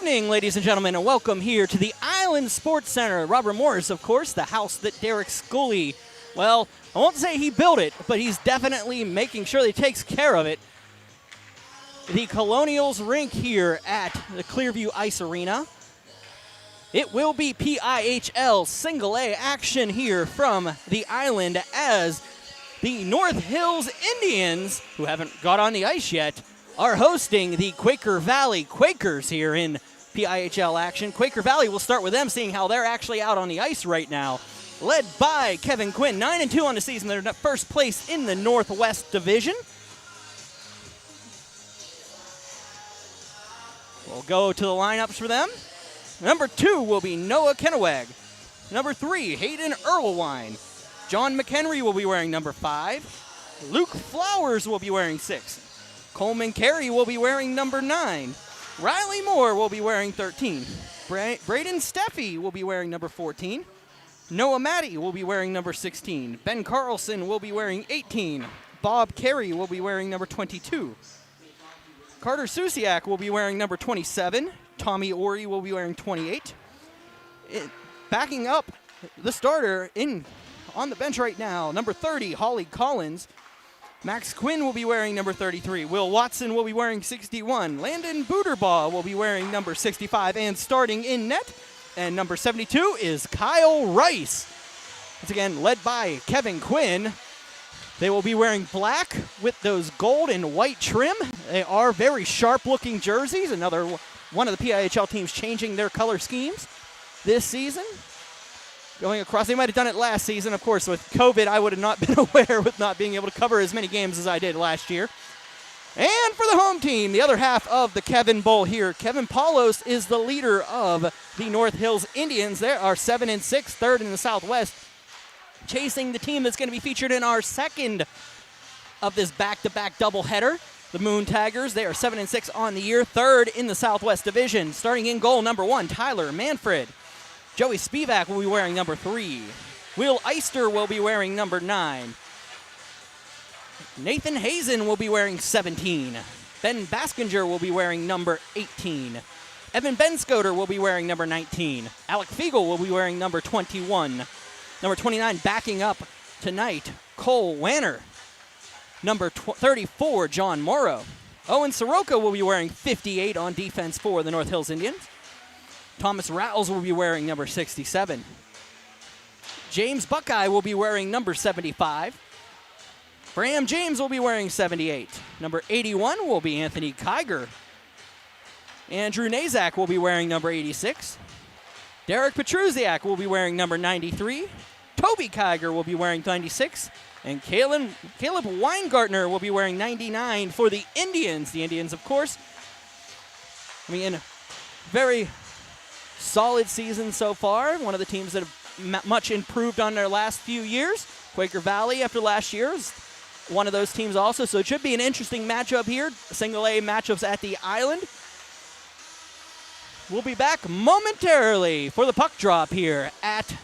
evening, ladies and gentlemen, and welcome here to the Island Sports Center. Robert Morris, of course, the house that Derek Scully, well, I won't say he built it, but he's definitely making sure that he takes care of it. The Colonials rink here at the Clearview Ice Arena. It will be PIHL Single A action here from the island as the North Hills Indians, who haven't got on the ice yet, are hosting the Quaker Valley Quakers here in PIHL action. Quaker Valley, we'll start with them, seeing how they're actually out on the ice right now. Led by Kevin Quinn, 9-2 on the season. They're first place in the Northwest Division. We'll go to the lineups for them. Number 2 will be Noah Kenneweg. Number 3, Hayden Erlewine. John McHenry will be wearing number 5. Luke Flowers will be wearing 6. Coleman Carey will be wearing number 9. Riley Moore will be wearing 13. Braden Steffi will be wearing number 14. Noah Matty will be wearing number 16. Ben Carlson will be wearing 18. Bob Carey will be wearing number 22. Carter Susiak will be wearing number 27. Tommy Ori will be wearing 28. Backing up the starter on the bench right now, number 30, Holly Collins. Max Quinn will be wearing number 33. Will Watson will be wearing 61. Landon Booterbaugh will be wearing number 65 and starting in net. And number 72 is Kyle Rice. Once again, led by Kevin Quinn. They will be wearing black with those gold and white trim. They are very sharp-looking jerseys. Another one of the PIHL teams changing their color schemes this season. Going across, they might have done it last season. Of course, with COVID, I would have not been aware with not being able to cover as many games as I did last year. And for the home team, the other half of the Kevin Bowl here, Kevin Paulos is the leader of the North Hills Indians. They are 7-6, third in the Southwest, chasing the team that's going to be featured in our second of this back-to-back doubleheader. The Moon Tigers, they are 7-6 on the year, third in the Southwest Division. Starting in goal, number 1, Tyler Manfred. Joey Spivak will be wearing number 3. Will Eister will be wearing number 9. Nathan Hazen will be wearing 17. Ben Baskinger will be wearing number 18. Evan Benscoter will be wearing number 19. Alec Fiegel will be wearing number 21. Number 29 backing up tonight, Cole Wanner. Number 34, John Morrow. Owen Soroka will be wearing 58 on defense for the North Hills Indians. Thomas Rouse will be wearing number 67. James Buckeye will be wearing number 75. Bram James will be wearing 78. Number 81 will be Anthony Kiger. Andrew Nazak will be wearing number 86. Derek Petruziak will be wearing number 93. Toby Kiger will be wearing 96. And Caleb Weingartner will be wearing 99 for the Indians. The Indians, of course, very solid season so far. One of the teams that have much improved on their last few years. Quaker Valley, after last year, is one of those teams also. So it should be an interesting matchup here. Single A matchups at the island. We'll be back momentarily for the puck drop here at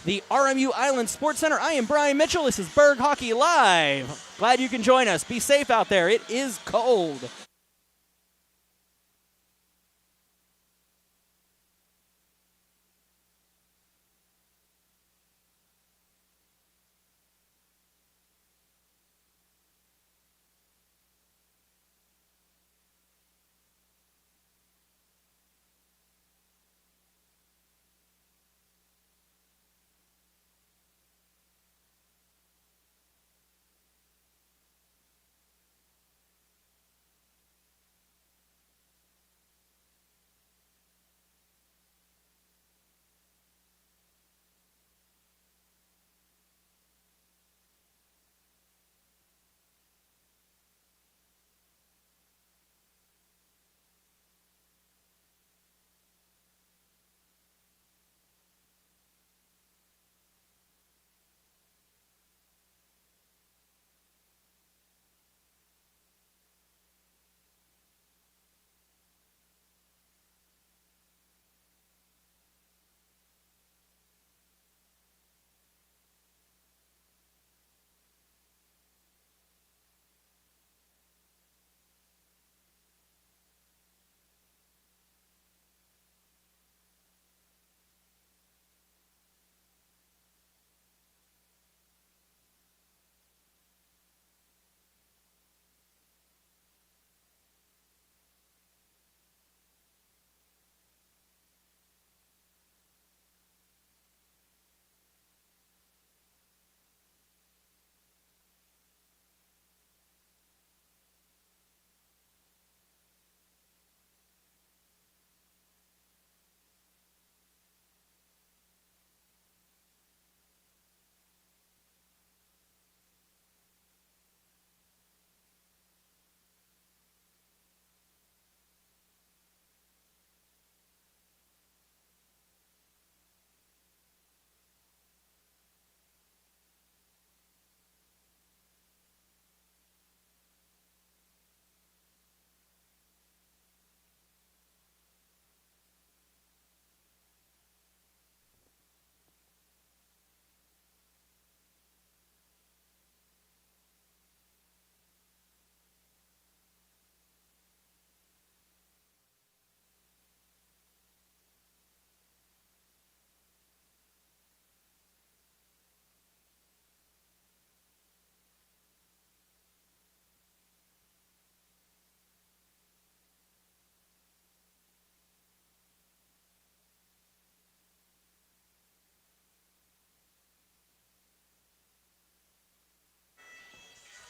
the RMU Island Sports Center. I am Brian Mitchell. This is Burgh Hockey Live. Glad you can join us. Be safe out there. It is cold.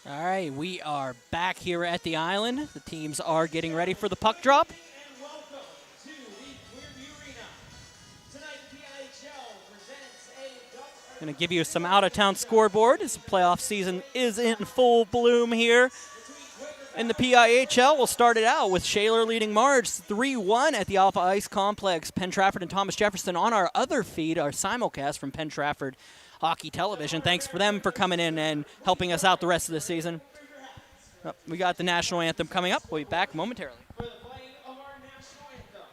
All right, we are back here at the island. The teams are getting ready for the puck drop. And welcome to the Clearview Arena. Tonight, PIHL presents a Going to give you some out-of-town scoreboard as the playoff season is in full bloom here. In the PIHL, we'll start it out with Shaler leading Marge 3-1 at the Alpha Ice Complex. Penn Trafford and Thomas Jefferson on our other feed, our simulcast from Penn Trafford Hockey Television. Thanks for them for coming in and helping us out the rest of the season. We got the national anthem coming up. We'll be back momentarily. for the playing of our national anthem.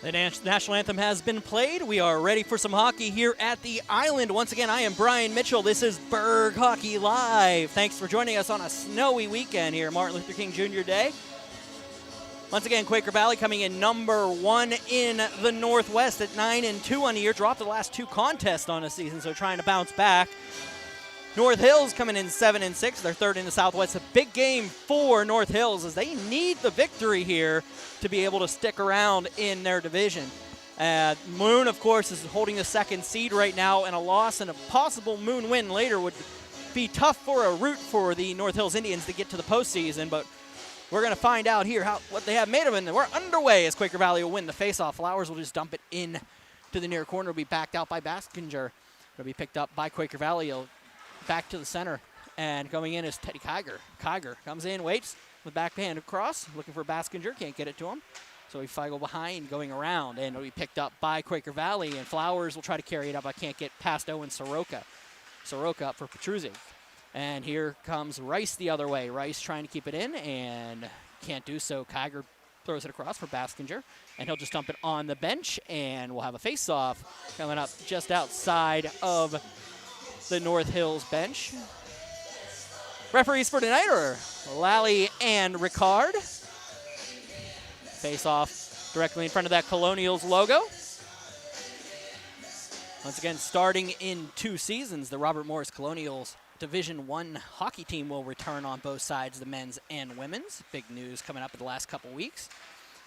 The national anthem has been played. We are ready for some hockey here at the island. Once again, I am Brian Mitchell. This is Burgh Hockey Live. Thanks for joining us on a snowy weekend here, Martin Luther King Jr. Day. Once again, Quaker Valley coming in #1 in the Northwest at 9-2 on the year. Dropped the last 2 contests on the season, so trying to bounce back. North Hills coming in 7-6. They're 3rd in the Southwest. A big game for North Hills as they need the victory here to be able to stick around in their division. Moon, of course, is holding the 2nd seed right now, and a loss and a possible Moon win later would be tough for a route for the North Hills Indians to get to the postseason, but we're going to find out here what they have made of it. And we're underway as Quaker Valley will win the faceoff. Flowers will just dump it in to the near corner. Will be backed out by Baskinger. It'll be picked up by Quaker Valley. He'll back to the center, and coming in is Teddy Kiger. Kiger comes in, waits, with backhand across, looking for Baskinger, can't get it to him. So he Feigl behind, going around, and it'll be picked up by Quaker Valley, and Flowers will try to carry it up. I can't get past Owen Soroka. Soroka up for Petruzzi. And here comes Rice the other way. Rice trying to keep it in, and can't do so. Kiger throws it across for Baskinger, and he'll just dump it on the bench, and we'll have a face-off coming up just outside of the North Hills bench. Referees for tonight are Lally and Ricard. Face off directly in front of that Colonials logo. Once again, starting in 2 seasons, the Robert Morris Colonials Division I hockey team will return on both sides, the men's and women's. Big news coming up in the last couple weeks.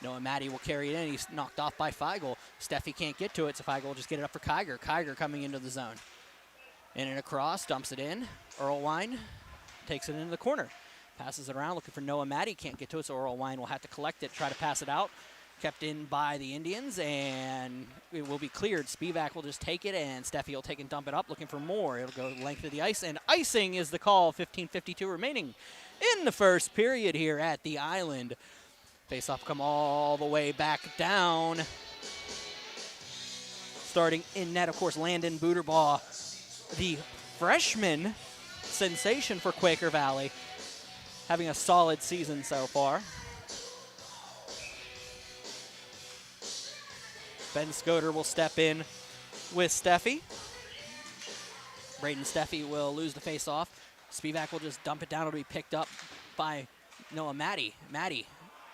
Noah Matty will carry it in. He's knocked off by Feigl. Steffi can't get to it, so Feigl will just get it up for Kiger. Kiger coming into the zone. In and across, dumps it in. Earlwine takes it into the corner. Passes it around, looking for Noah Matty. Can't get to it, so Earlwine will have to collect it, try to pass it out. Kept in by the Indians, and it will be cleared. Spivak will just take it, and Steffi will take and dump it up, looking for more. It'll go length of the ice, and icing is the call. 15:52 remaining in the first period here at the island. Face-off come all the way back down. Starting in net, of course, Landon Booterbaugh, the freshman sensation for Quaker Valley, having a solid season so far. Ben Scoter will step in with Steffi. Braden Steffi will lose the face-off. Spivak will just dump it down. It'll be picked up by Noah Matty. Matty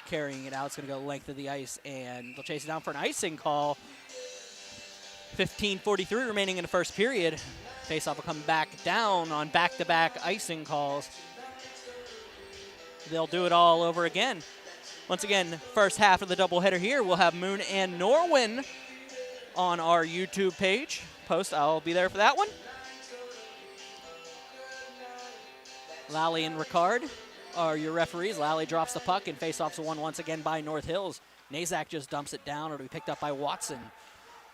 carrying it out. It's going to go length of the ice, and they'll chase it down for an icing call. 15:43 remaining in the first period. Faceoff will come back down on back-to-back icing calls. They'll do it all over again. Once again, first half of the doubleheader here, we'll have Moon and Norwin on our YouTube page. I'll be there for that one. Lally and Ricard are your referees. Lally drops the puck, and faceoff's won once again by North Hills. Nazak just dumps it down. It'll be picked up by Watson.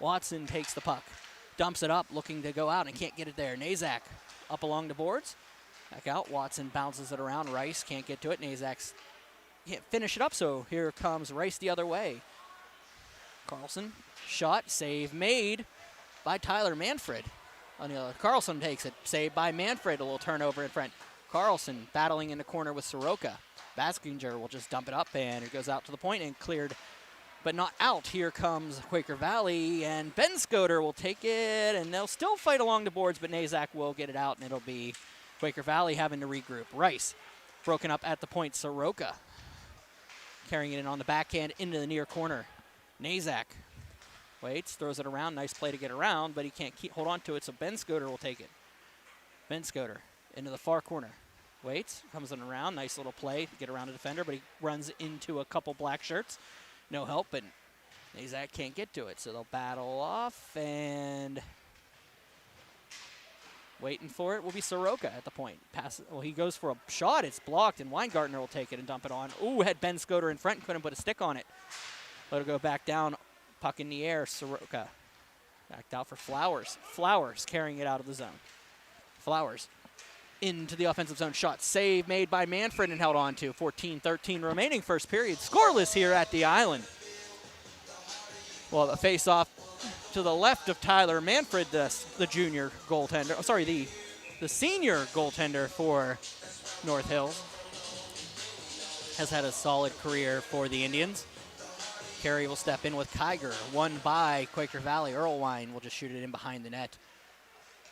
Watson takes the puck, dumps it up, looking to go out, and can't get it there. Nazak up along the boards. Back out. Watson bounces it around. Rice can't get to it. Nazak can't finish it up, so here comes Rice the other way. Carlson, shot, save made by Tyler Manfred. On the other, Carlson takes it, saved by Manfred. A little turnover in front. Carlson battling in the corner with Soroka. Baskinger will just dump it up, and it goes out to the point and cleared, but not out. Here comes Quaker Valley, and Ben Scoter will take it, and they'll still fight along the boards, but Nazak will get it out, and it'll be Quaker Valley having to regroup. Rice broken up at the point. Soroka carrying it in on the backhand into the near corner. Nazak waits, throws it around. Nice play to get around, but he can't hold on to it, so Ben Scoter will take it. Ben Scoter into the far corner. Waits, comes in around. Nice little play to get around a defender, but he runs into a couple black shirts. No help, but Nazak can't get to it, so they'll battle off, and waiting for it will be Soroka at the point. Well, he goes for a shot. It's blocked, and Weingartner will take it and dump it on. Ooh, had Ben Scoter in front and couldn't put a stick on it. Let it go back down. Puck in the air. Soroka backed out for Flowers. Flowers carrying it out of the zone. Flowers into the offensive zone. Shot save made by Manfred and held on to. 14-13 remaining first period. Scoreless here at the Island. Well, the face-off to the left of Tyler Manfred, the junior goaltender. Oh, sorry, the senior goaltender for North Hills, has had a solid career for the Indians. Carey will step in with Kiger, won by Quaker Valley. Earlwine will just shoot it in behind the net.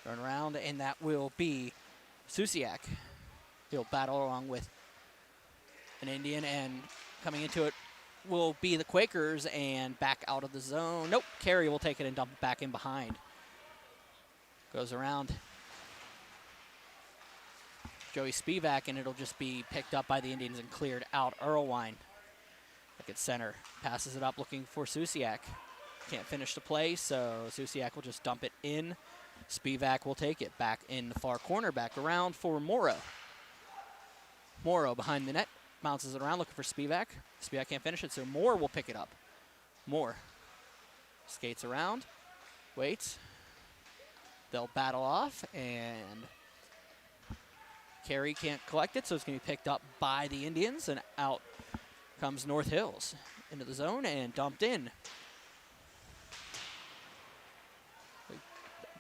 Turn around, and that will be Susiak. He'll battle along with an Indian, and coming into it will be the Quakers, and back out of the zone. Nope, Carey will take it and dump it back in behind. Goes around Joey Spivak, and it'll just be picked up by the Indians and cleared out. Earlwine, look at center, passes it up looking for Susiak. Can't finish the play, so Susiak will just dump it in. Spivak will take it back in the far corner, back around for Morrow. Morrow behind the net, bounces it around looking for Spivak. Spivak can't finish it, so Moore will pick it up. Moore skates around, waits. They'll battle off, and Carey can't collect it, so it's going to be picked up by the Indians, and out comes North Hills into the zone and dumped in.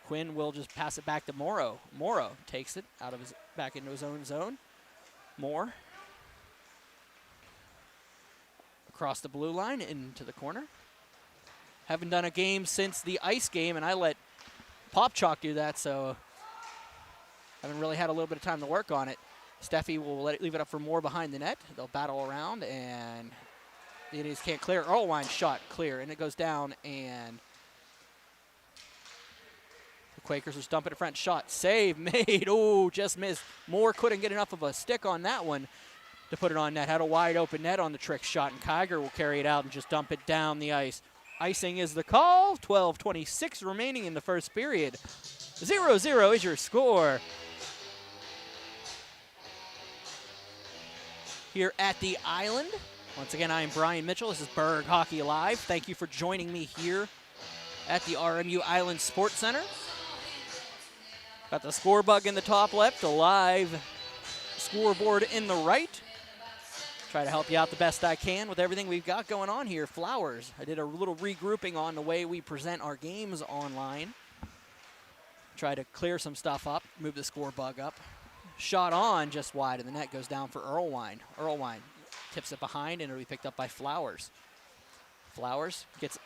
Quinn will just pass it back to Morrow. Morrow takes it out of his back into his own zone. Moore across the blue line into the corner. Haven't done a game since the ice game, and I let Pop Chalk do that, so haven't really had a little bit of time to work on it. Steffi will leave it up for Moore behind the net. They'll battle around, and the Indians can't clear. Earlwine shot clear, and it goes down, and the Quakers just dump it in front. Shot, save made. Oh, just missed. Moore couldn't get enough of a stick on that one to put it on net. Had a wide open net on the trick shot, and Kiger will carry it out and just dump it down the ice. Icing is the call. 12:26 remaining in the first period. 0-0 is your score here at the Island. Once again, I am Brian Mitchell. This is Berg Hockey Live. Thank you for joining me here at the RMU Island Sports Center. Got the score bug in the top left, a live scoreboard in the right. Try to help you out the best I can with everything we've got going on here. Flowers. I did a little regrouping on the way we present our games online. Try to clear some stuff up, move the score bug up. Shot on just wide, and the net goes down for Earlwine. Earlwine tips it behind, and it'll be picked up by Flowers. Flowers gets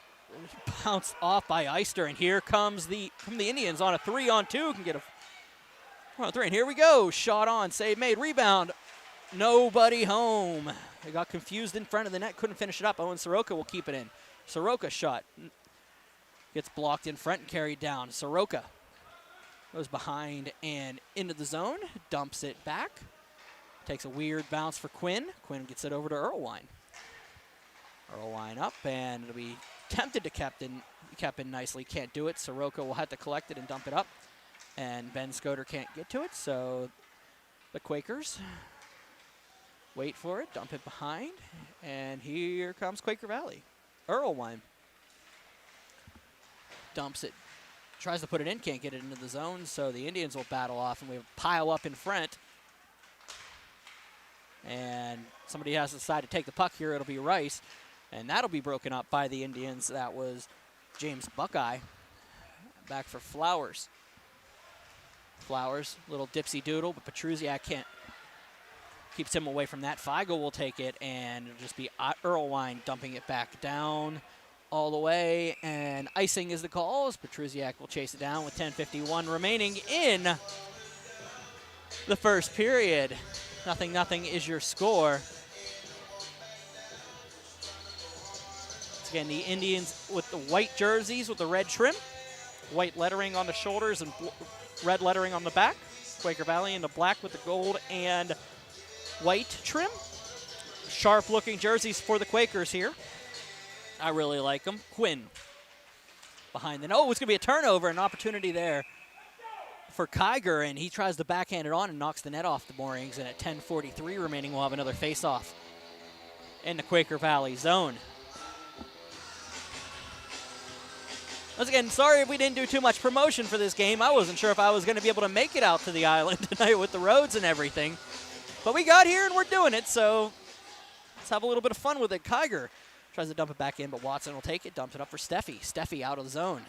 bounced off by Eister, and here comes the Indians on a 3-on-2. Can get a 1-on-3, and here we go. Shot on, save made, rebound. Nobody home. They got confused in front of the net, couldn't finish it up. Owen Soroka will keep it in. Soroka shot. Gets blocked in front and carried down. Soroka goes behind and into the zone. Dumps it back. Takes a weird bounce for Quinn. Quinn gets it over to Earlwine. Earlwine up, and it'll be tempted to kept in nicely. Can't do it. Soroka will have to collect it and dump it up. And Ben Scoter can't get to it, so the Quakers wait for it, dump it behind, and here comes Quaker Valley. Earlwine dumps it, tries to put it in, can't get it into the zone, so the Indians will battle off, and we pile up in front. And somebody has to decide to take the puck here. It'll be Rice, and that'll be broken up by the Indians. That was James Buckeye. Back for Flowers. Flowers, little dipsy doodle, but Petrusiak keeps him away from that. Feigl will take it, and it'll just be Earlwine dumping it back down all the way, and icing is the call as Petrusiak will chase it down with 10:51 remaining in the first period. 0-0 is your score. Once again, the Indians with the white jerseys with the red trim, white lettering on the shoulders and red lettering on the back. Quaker Valley in the black with the gold and white trim. Sharp-looking jerseys for the Quakers here. I really like them. Quinn behind the net. Oh, it's going to be a turnover, an opportunity there for Quaker, and he tries to backhand it on and knocks the net off the moorings, and at 10:43 remaining, we'll have another face-off in the Quaker Valley zone. Once again, sorry if we didn't do too much promotion for this game. I wasn't sure if I was going to be able to make it out to the island tonight with the roads and everything. But we got here and we're doing it, so let's have a little bit of fun with it. Quaker tries to dump it back in, but Watson will take it, dumps it up for Steffi. Steffi out of the zone.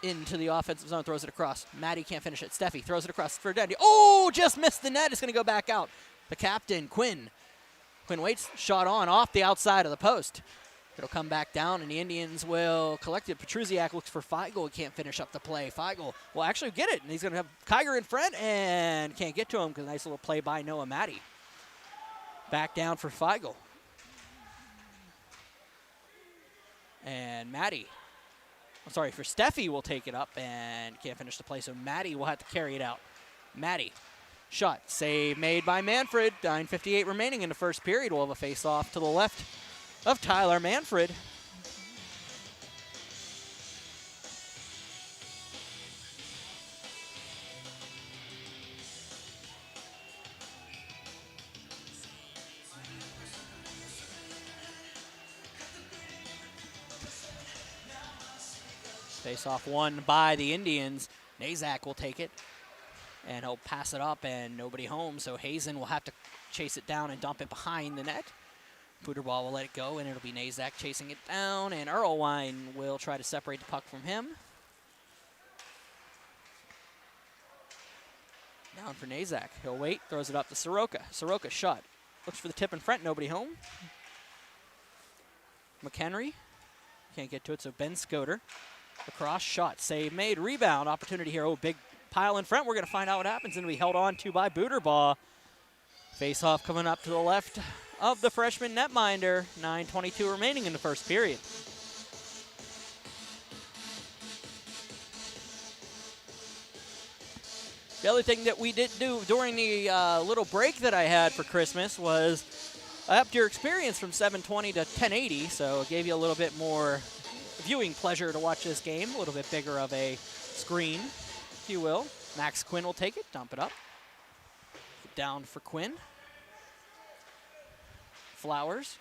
Into the offensive zone, throws it across. Maddie can't finish it. Steffi throws it across for Dendy. Oh, just missed the net. It's going to go back out. The captain, Quinn. Quinn waits, shot on off the outside of the post. It'll come back down, and the Indians will collect it. Petrusiak looks for Feigl. He can't finish up the play. Feigl will actually get it, and he's going to have Quaker in front and can't get to him because nice little play by Noah Maddie. Back down for Feigl. And Maddie, I'm sorry, for Steffi will take it up and can't finish the play, so Maddie will have to carry it out. Maddie, shot, save made by Manfred. 9:58 remaining in the first period. We'll have a face-off to the left of Tyler Manfred. Face-off won by the Indians. Nazak will take it, and he'll pass it up, and nobody home, so Hazen will have to chase it down and dump it behind the net. Puderball will let it go, and it'll be Nazak chasing it down, and Earlwine will try to separate the puck from him. Down for Nazak. He'll wait, throws it up to Soroka. Soroka shot. Looks for the tip in front, nobody home. McHenry can't get to it, so Ben Scoter. Across, shot, save made, rebound, opportunity here. Oh, big pile in front. We're going to find out what happens, and we held on to by Booterbaugh. Face-off coming up to the left of the freshman netminder. 9:22 remaining in the first period. The other thing that we did do during the little break that I had for Christmas was I upped your experience from 720 to 1080, so it gave you a little bit more viewing pleasure to watch this game. A little bit bigger of a screen, if you will. Max Quinn will take it, dump it up. Down for Quinn. Flowers.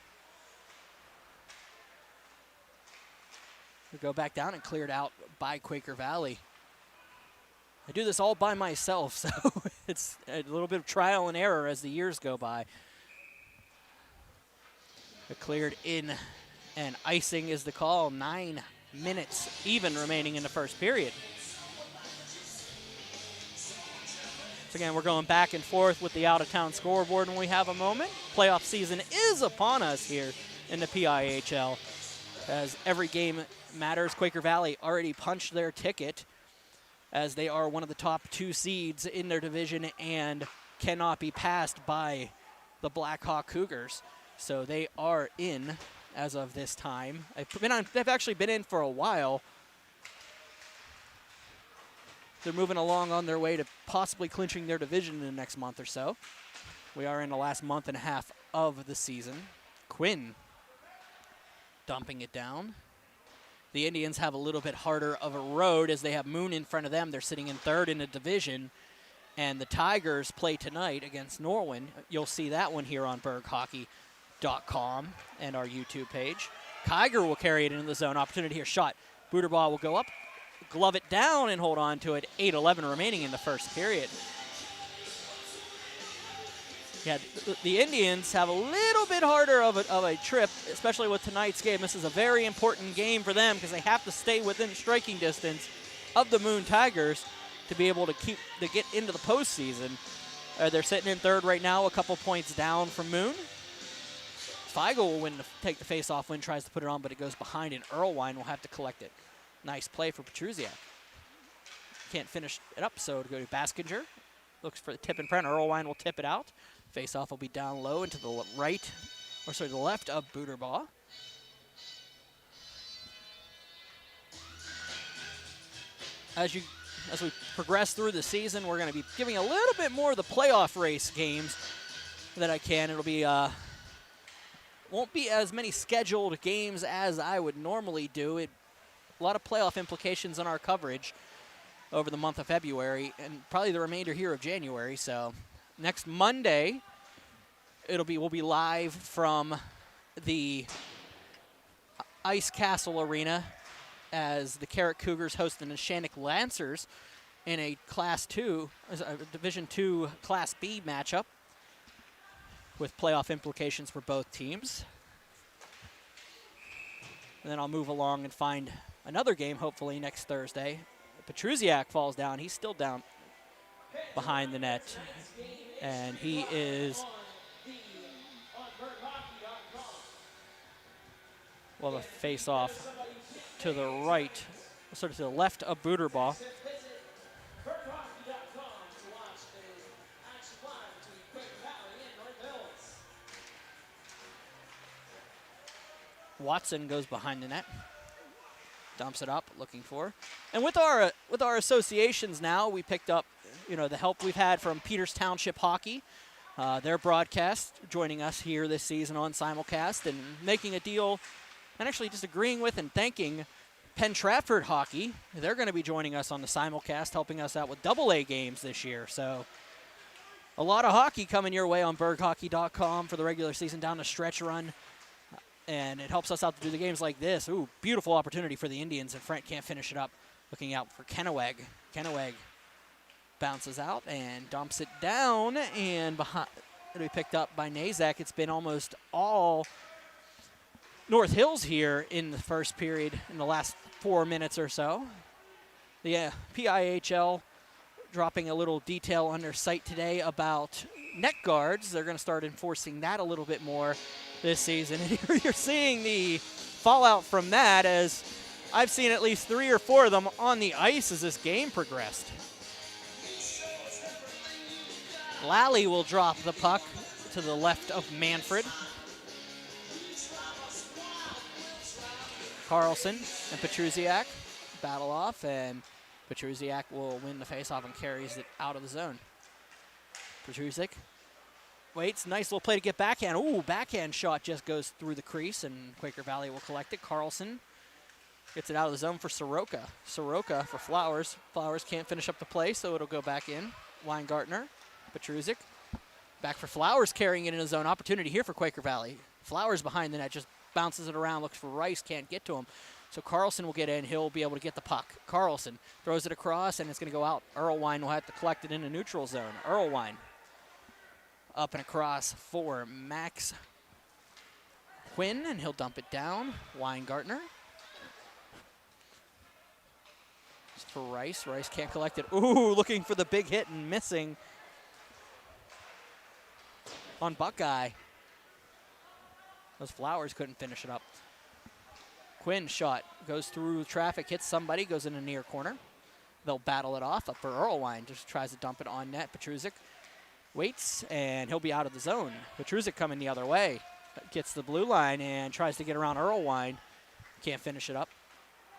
We'll go back down and cleared out by Quaker Valley. I do this all by myself, so it's a little bit of trial and error as the years go by. It cleared in, and icing is the call. 9 minutes even remaining in the first period. So again, we're going back and forth with the out-of-town scoreboard when we have a moment. Playoff season is upon us here in the PIHL, as every game matters. Quaker Valley already punched their ticket, as they are one of the top 2 seeds in their division and cannot be passed by the Black Hawk Cougars. So they are in as of this time. They've actually been in for a while. They're moving along on their way to possibly clinching their division in the next month or so. We are in the last month and a half of the season. Quinn dumping it down. The Indians have a little bit harder of a road as they have Moon in front of them. They're sitting in third in the division. And the Tigers play tonight against Norwin. You'll see that one here on BurghHockey.com and our YouTube page. Quaker will carry it into the zone. Opportunity here. Shot. Booterball will go up, glove it down, and hold on to it. 8:11 remaining in the first period. Yeah, the Indians have a little bit harder of a trip, especially with tonight's game. This is a very important game for them because they have to stay within striking distance of the Moon Tigers to be able to get into the postseason. They're sitting in third right now, a couple points down from Moon. Feigl will take the face-off win, tries to put it on, but it goes behind, and Earlwine will have to collect it. Nice play for Petrusiak. Can't finish it up, so to go to Baskinger. Looks for the tip and print. Earlwine will tip it out. Face-off will be down low and to the the left of Booterbaugh. As we progress through the season, we're going to be giving a little bit more of the playoff race games that I can. It'll be won't be as many scheduled games as I would normally do. A lot of playoff implications on our coverage over the month of February and probably the remainder here of January. So next Monday, we'll be live from the Ice Castle Arena as the Carrot Cougars host the Neshannock Lancers in a Division II Class B matchup with playoff implications for both teams. And then I'll move along and find another game, hopefully, next Thursday. Petrusiak falls down. He's still down behind the net. And he is... Well, the face-off to the right, sort of to the left of Booterbaugh. Watson goes behind the net, dumps it up, looking for. And with our associations now, we picked up, the help we've had from Peters Township Hockey, their broadcast, joining us here this season on simulcast and making a deal, and actually just agreeing with and thanking Penn Trafford Hockey. They're going to be joining us on the simulcast, helping us out with AA games this year. So a lot of hockey coming your way on BurghHockey.com for the regular season down the stretch run. And it helps us out to do the games like this. Ooh, beautiful opportunity for the Indians, and Frank can't finish it up. Looking out for Kennewick. Kennewick bounces out and dumps it down, and behind, it'll be picked up by Nazak. It's been almost all North Hills here in the first period in the last 4 minutes or so. The PIHL dropping a little detail on their site today about net guards. They're going to start enforcing that a little bit more this season. And you're seeing the fallout from that, as I've seen at least 3 or 4 of them on the ice as this game progressed. Lally will drop the puck to the left of Manfred. Carlson and Petrusiak battle off, and Petrusiak will win the faceoff and carries it out of the zone. Petrusiak waits, nice little play to get backhand. Ooh, backhand shot just goes through the crease, and Quaker Valley will collect it. Carlson gets it out of the zone for Soroka. Soroka for Flowers. Flowers can't finish up the play, so it'll go back in. Weingartner, Petrusiak, back for Flowers, carrying it in his zone. Opportunity here for Quaker Valley. Flowers behind the net, just bounces it around, looks for Rice, can't get to him. So Carlson will get in, he'll be able to get the puck. Carlson throws it across, and it's going to go out. Earlwine will have to collect it in a neutral zone. Earlwine up and across for Max Quinn, and he'll dump it down. Weingartner. Just for Rice. Rice can't collect it. Ooh, looking for the big hit and missing on Buckeye. Those Flowers couldn't finish it up. Quinn shot goes through traffic, hits somebody, goes in a near corner. They'll battle it off up for Earlwine. Just tries to dump it on net. Petrusiak waits, and he'll be out of the zone. Petrusiak coming the other way. Gets the blue line and tries to get around Earlwine. Can't finish it up.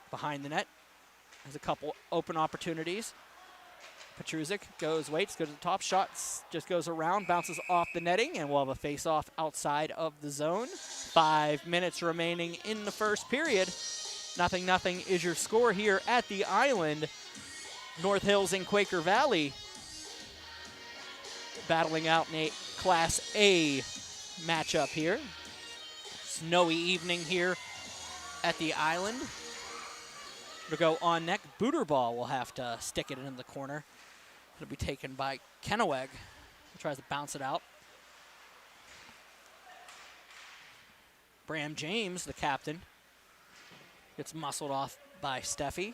Behind the net. Has a couple open opportunities. Petruzik waits, goes to the top, shots, just goes around, bounces off the netting, and we'll have a face-off outside of the zone. 5 minutes remaining in the first period. 0-0 is your score here at the Island. North Hills and Quaker Valley battling out in a Class A matchup here. Snowy evening here at the Island. To go on neck, Booterball will have to stick it into the corner. It'll be taken by Kennewick. He tries to bounce it out. Bram James, the captain, gets muscled off by Steffi.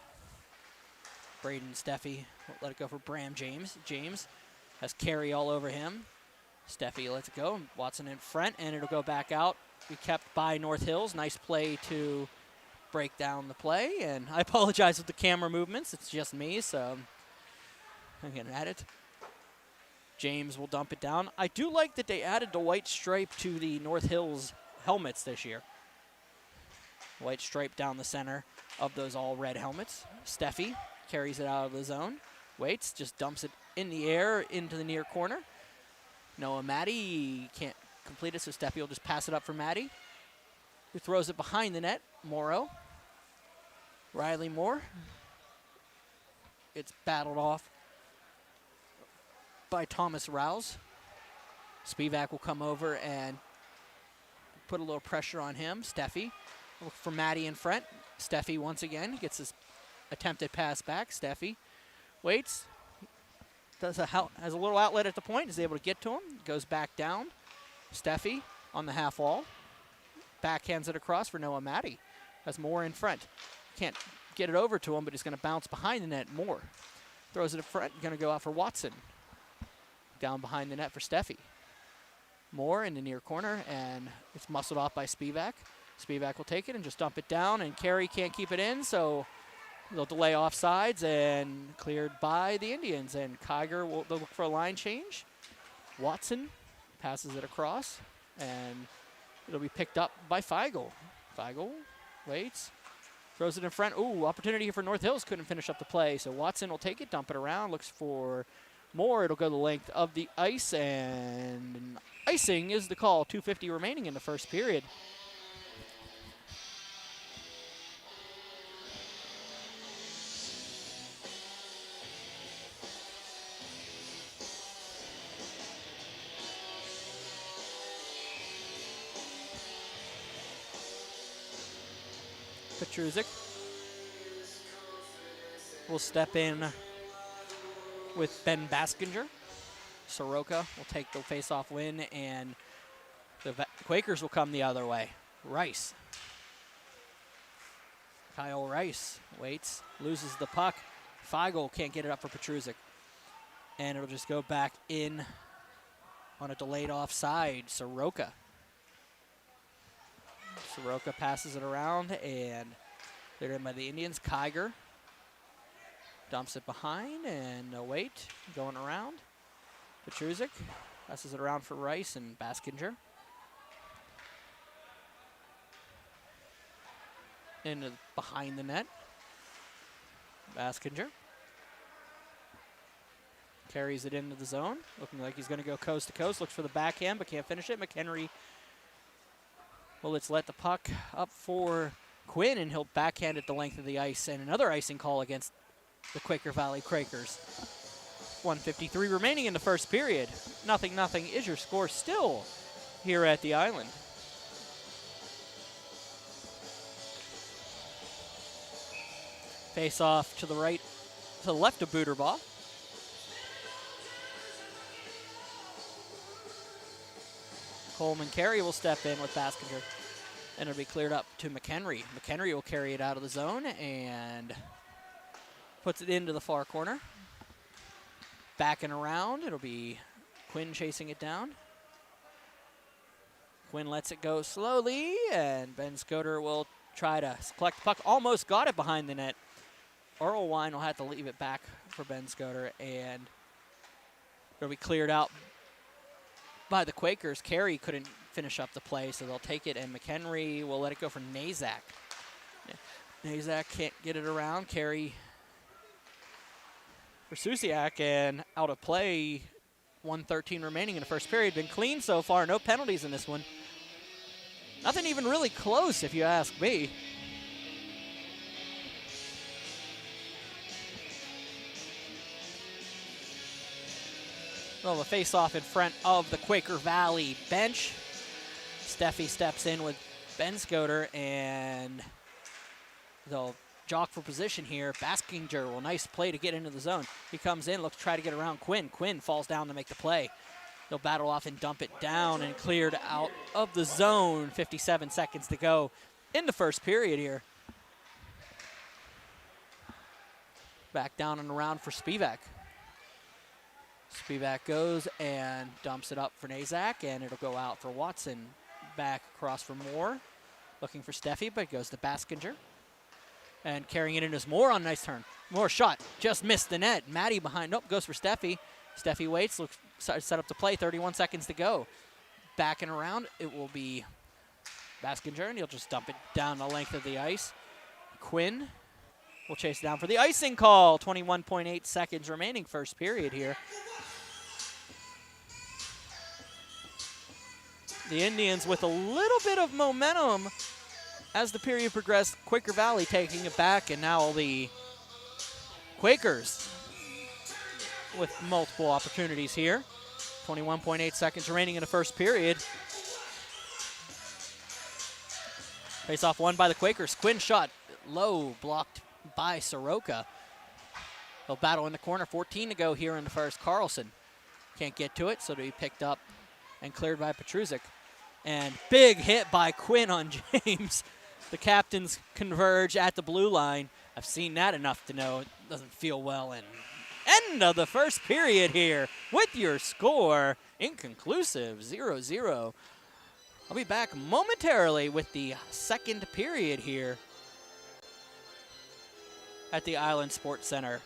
Braden Steffi won't let it go for Bram James. James has Carey all over him. Steffi lets it go. Watson in front, and it'll go back out. Be kept by North Hills. Nice play to break down the play, and I apologize with the camera movements. It's just me, so I'm getting at it. James will dump it down. I do like that they added the white stripe to the North Hills helmets this year. White stripe down the center of those all red helmets. Steffi carries it out of the zone. Waits, just dumps it in the air into the near corner. Noah Maddie can't complete it, so Steffi will just pass it up for Maddie, who throws it behind the net. Morrow. Riley Moore. It's battled off by Thomas Rouse. Spivak will come over and put a little pressure on him. Steffi. Look for Maddie in front. Steffi once again gets his attempted pass back. Steffi waits. Has a little outlet at the point. Is able to get to him. Goes back down. Steffi on the half wall. Backhands it across for Noah Maddie. Has Moore in front. Can't get it over to him, but he's going to bounce behind the net. Moore throws it in front. Going to go out for Watson. Down behind the net for Steffi. Moore in the near corner, and it's muscled off by Spivak. Spivak will take it and just dump it down, and Carey can't keep it in, so they'll delay offsides and cleared by the Indians. And Kiger will look for a line change. Watson passes it across, and it'll be picked up by Feigl. Feigl waits, throws it in front. Ooh, opportunity here for North Hills. Couldn't finish up the play, so Watson will take it, dump it around, looks for Moore. It'll go the length of the ice, and icing is the call. 2:50 remaining in the first period. Petruzik will step in with Ben Baskinger. Soroka will take the face-off win, and the Quakers will come the other way. Rice. Kyle Rice waits, loses the puck. Feigl can't get it up for Petruzik. And it'll just go back in on a delayed offside. Soroka. Soroka passes it around, and they're in by the Indians. Kiger dumps it behind, and no wait, going around. Petruzik passes it around for Rice and Baskinger. Into behind the net. Baskinger carries it into the zone, looking like he's going to go coast to coast. Looks for the backhand, but can't finish it. McHenry. Well, let's let the puck up for Quinn, and he'll backhand it the length of the ice. And another icing call against the Quaker Valley Quakers. 1:53 remaining in the first period. 0-0 is your score still here at the Island. Face off to the right, to the left of Booterbaugh. Coleman Carey will step in with Baskinger, and it'll be cleared up to McHenry. McHenry will carry it out of the zone and puts it into the far corner. Backing around, it'll be Quinn chasing it down. Quinn lets it go slowly, and Ben Scoter will try to collect the puck. Almost got it behind the net. Earlwine will have to leave it back for Ben Scoter, and it'll be cleared out by the Quakers. Carey couldn't finish up the play, so they'll take it, and McHenry will let it go for Nazak. Nazak can't get it around. Carry for Susiak, and out of play. 1:13 remaining in the first period. Been clean so far. No penalties in this one. Nothing even really close, if you ask me. Well, a face-off in front of the Quaker Valley bench. Steffi steps in with Ben Scoter, and they'll jock for position here. Baskinger will nice play to get into the zone. He comes in, looks to try to get around Quinn. Quinn falls down to make the play. They'll battle off and dump it down, and cleared out of the zone. 57 seconds to go in the first period here. Back down and around for Spivak. Spivak goes and dumps it up for Nazak, and it'll go out for Watson. Back across for Moore. Looking for Steffi, but it goes to Baskinger. And carrying it in is Moore on a nice turn. Moore shot, just missed the net. Maddie behind, nope, goes for Steffi. Steffi waits, looks set up to play, 31 seconds to go. Back and around, it will be Baskinger, and he'll just dump it down the length of the ice. Quinn will chase down for the icing call. 21.8 seconds remaining, first period here. The Indians with a little bit of momentum as the period progressed. Quaker Valley taking it back, and now the Quakers with multiple opportunities here. 21.8 seconds remaining in the first period. Face-off won by the Quakers. Quinn shot low, blocked by Soroka. They'll battle in the corner. 14 to go here in the first. Carlson can't get to it, so to be picked up and cleared by Petruzik. And big hit by Quinn on James. The captains converge at the blue line. I've seen that enough to know it doesn't feel well. And end of the first period here with your score. Inconclusive, 0-0. I'll be back momentarily with the second period here at the Island Sports Center.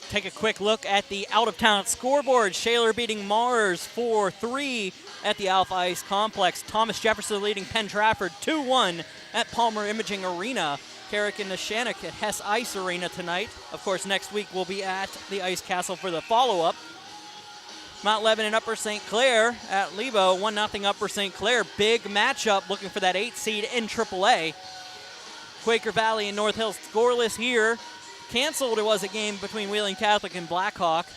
Take a quick look at the out-of-town scoreboard. Shaler beating Mars 4-3 at the Alpha Ice Complex. Thomas Jefferson leading Penn Trafford 2-1 at Palmer Imaging Arena. Carrick and Neshannock at Hess Ice Arena tonight. Of course, next week we'll be at the Ice Castle for the follow-up. Mount Lebanon and Upper St. Clair at Lebo. 1-0 Upper St. Clair. Big matchup looking for that 8 seed in AAA. Quaker Valley and North Hills scoreless here. Canceled, it was a game between Wheeling Catholic and Blackhawk.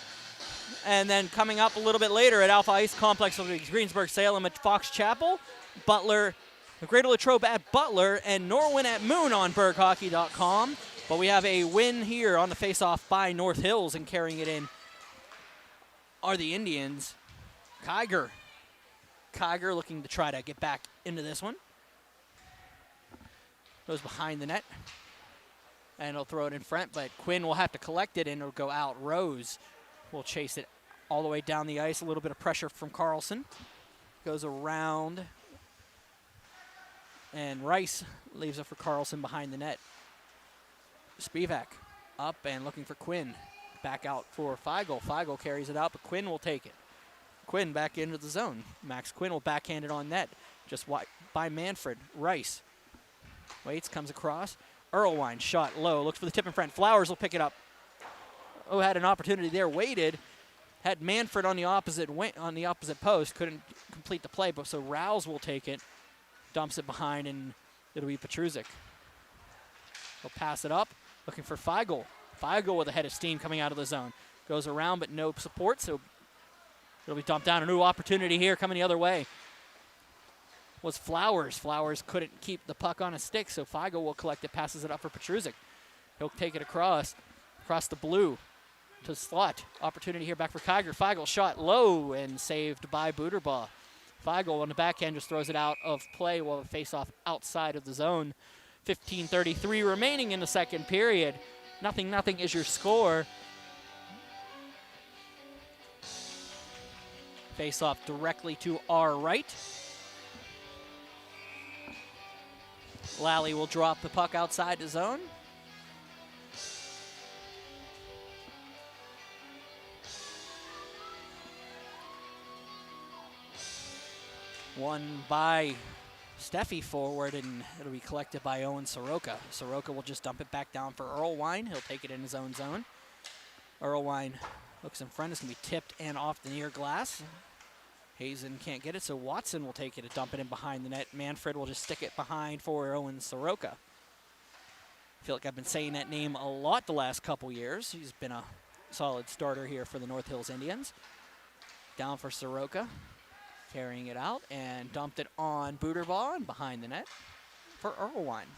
And then coming up a little bit later at Alpha Ice Complex will be Greensburg-Salem at Fox Chapel, Butler, the Greater Latrobe at Butler, and Norwin at Moon on BurghHockey.com. But we have a win here on the face-off by North Hills, and carrying it in are the Indians. Kiger looking to try to get back into this one. Goes behind the net. And he'll throw it in front, but Quinn will have to collect it, and it'll go out. Rose will chase it all the way down the ice. A little bit of pressure from Carlson. Goes around. And Rice leaves it for Carlson behind the net. Spivak up and looking for Quinn. Back out for Feigl. Feigl carries it out, but Quinn will take it. Quinn back into the zone. Max Quinn will backhand it on net. Just by Manfred. Rice waits, comes across. Erlewine shot low, looks for the tip in front. Flowers will pick it up. Oh, had an opportunity there, waited. Had Manfred on the opposite post, couldn't complete the play, but so Rouse will take it, dumps it behind, and it'll be Petruzik. He'll pass it up, looking for Feigl. Feigl with a head of steam coming out of the zone. Goes around, but no support, so it'll be dumped down. A new opportunity here coming the other way was Flowers. Flowers couldn't keep the puck on a stick, so Feigl will collect it, passes it up for Petruzik. He'll take it across the blue to slot. Opportunity here back for Quaker. Feigl shot low and saved by Buderbaugh. Feigl on the backhand just throws it out of play while it face off outside of the zone. 15:33 remaining in the second period. 0-0 is your score. Face off directly to our right. Lally will drop the puck outside the zone. One by Steffi forward, and it'll be collected by Owen Soroka. Soroka will just dump it back down for Earlwine. He'll take it in his own zone. Earlwine looks in front. It's going to be tipped and off the near glass. Hazen can't get it, so Watson will take it and dump it in behind the net. Manfred will just stick it behind for Owen Soroka. I feel like I've been saying that name a lot the last couple years. He's been a solid starter here for the North Hills Indians. Down for Soroka. Carrying it out and dumped it on Buderbaugh and behind the net for Earlwine.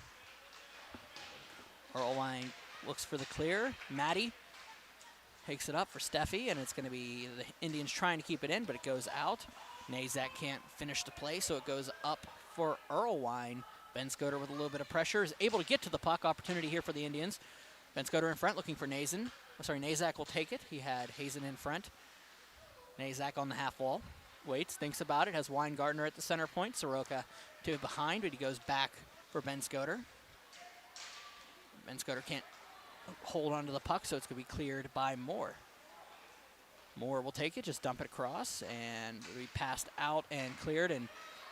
Earlwine looks for the clear. Maddie takes it up for Steffi, and it's going to be the Indians trying to keep it in, but it goes out. Nazak can't finish the play, so it goes up for Earlwine. Ben Scoter with a little bit of pressure is able to get to the puck. Opportunity here for the Indians. Ben Scoter in front looking for Nazak will take it. He had Hazen in front. Nazak on the half wall. Waits, thinks about it, has Weingartner at the center point. Soroka to behind, but he goes back for Ben Scoter. Ben Scoter can't hold onto the puck, so it's going to be cleared by Moore. Moore will take it, just dump it across, and it'll be passed out and cleared. And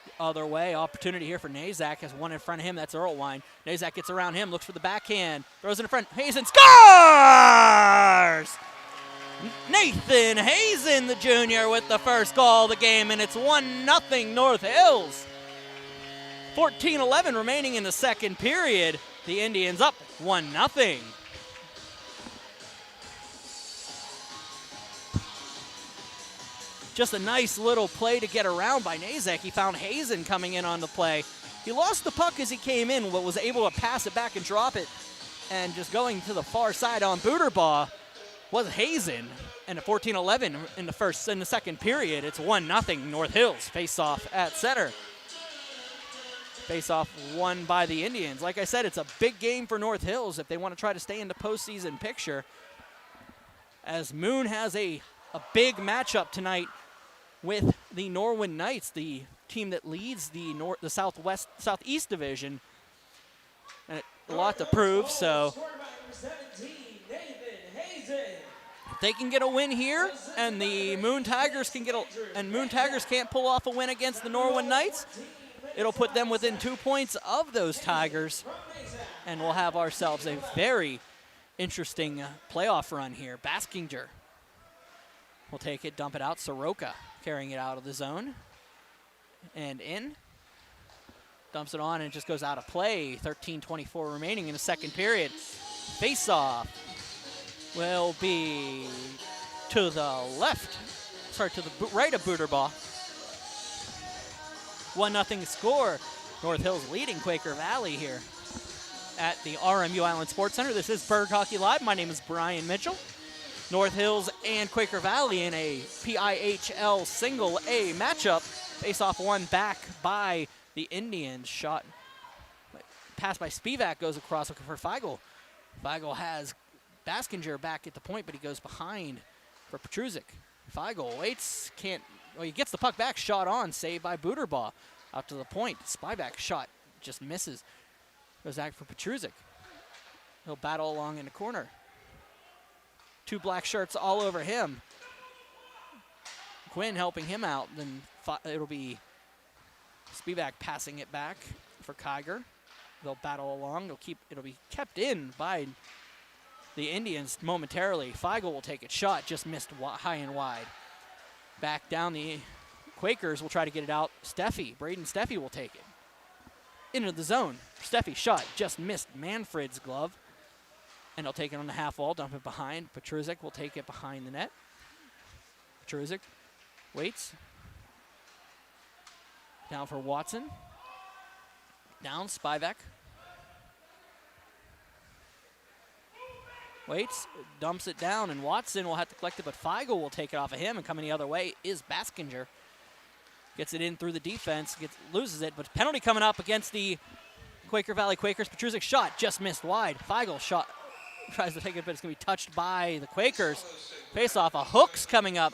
the other way, opportunity here for Nazak. Has one in front of him, that's Earlwine. Nazak gets around him, looks for the backhand, throws it in front. Hazen scores! Nathan Hazen, the junior, with the first goal of the game, and it's 1-0 North Hills. 14:11 remaining in the second period. The Indians up 1-0. Just a nice little play to get around by Nazak. He found Hazen coming in on the play. He lost the puck as he came in, but was able to pass it back and drop it. And just going to the far side on Buderbaugh was Hazen. And at 14:11 in the second period, it's 1-0 North Hills. Face-off at center. Face-off won by the Indians. Like I said, it's a big game for North Hills if they want to try to stay in the postseason picture. As Moon has a big matchup tonight with the Norwin Knights, the team that leads the Southeast Division. And a lot to prove, so if they can get a win here, and the Moon Tigers can't pull off a win against the Norwin Knights, it'll put them within 2 points of those Tigers, and we'll have ourselves a very interesting playoff run here. Baskinger will take it, dump it out. Soroka carrying it out of the zone and in. Dumps it on and it just goes out of play. 13:24 remaining in the second period. Face-off will be to the left. Sorry, to the right of Buderbaugh. 1-0 score. North Hills leading Quaker Valley here at the RMU Island Sports Center. This is Burgh Hockey Live. My name is Brian Mitchell. North Hills and Quaker Valley in a PIHL single A matchup. Face-off won back by the Indians. Shot, pass by Spivak goes across looking for Feigl. Feigl has Baskinger back at the point, but he goes behind for Petruzik. Feigl waits, he gets the puck back, shot on, saved by Buderbaugh. Out to the point, Spivak shot just misses. Goes back for Petruzik. He'll battle along in the corner. Two black shirts all over him. Quinn helping him out. Then it'll be Spivak passing it back for Quaker. They'll battle along. It'll be kept in by the Indians momentarily. Feigl will take it. Shot just missed high and wide. Back down the Quakers will try to get it out. Braden Steffi will take it. into the zone. Steffi shot just missed Manfred's glove. And he'll take it on the half wall, dump it behind. Petruzik will take it behind the net. Petruzik waits. Down for Watson. Down, Spivak. Waits, dumps it down, and Watson will have to collect it, but Feigl will take it off of him, and coming the other way is Baskinger. Gets it in through the defense, loses it, but penalty coming up against the Quaker Valley Quakers. Petruzik shot just missed wide. Feigl shot, tries to take it, but it's going to be touched by the Quakers. Face off, a hook's coming up.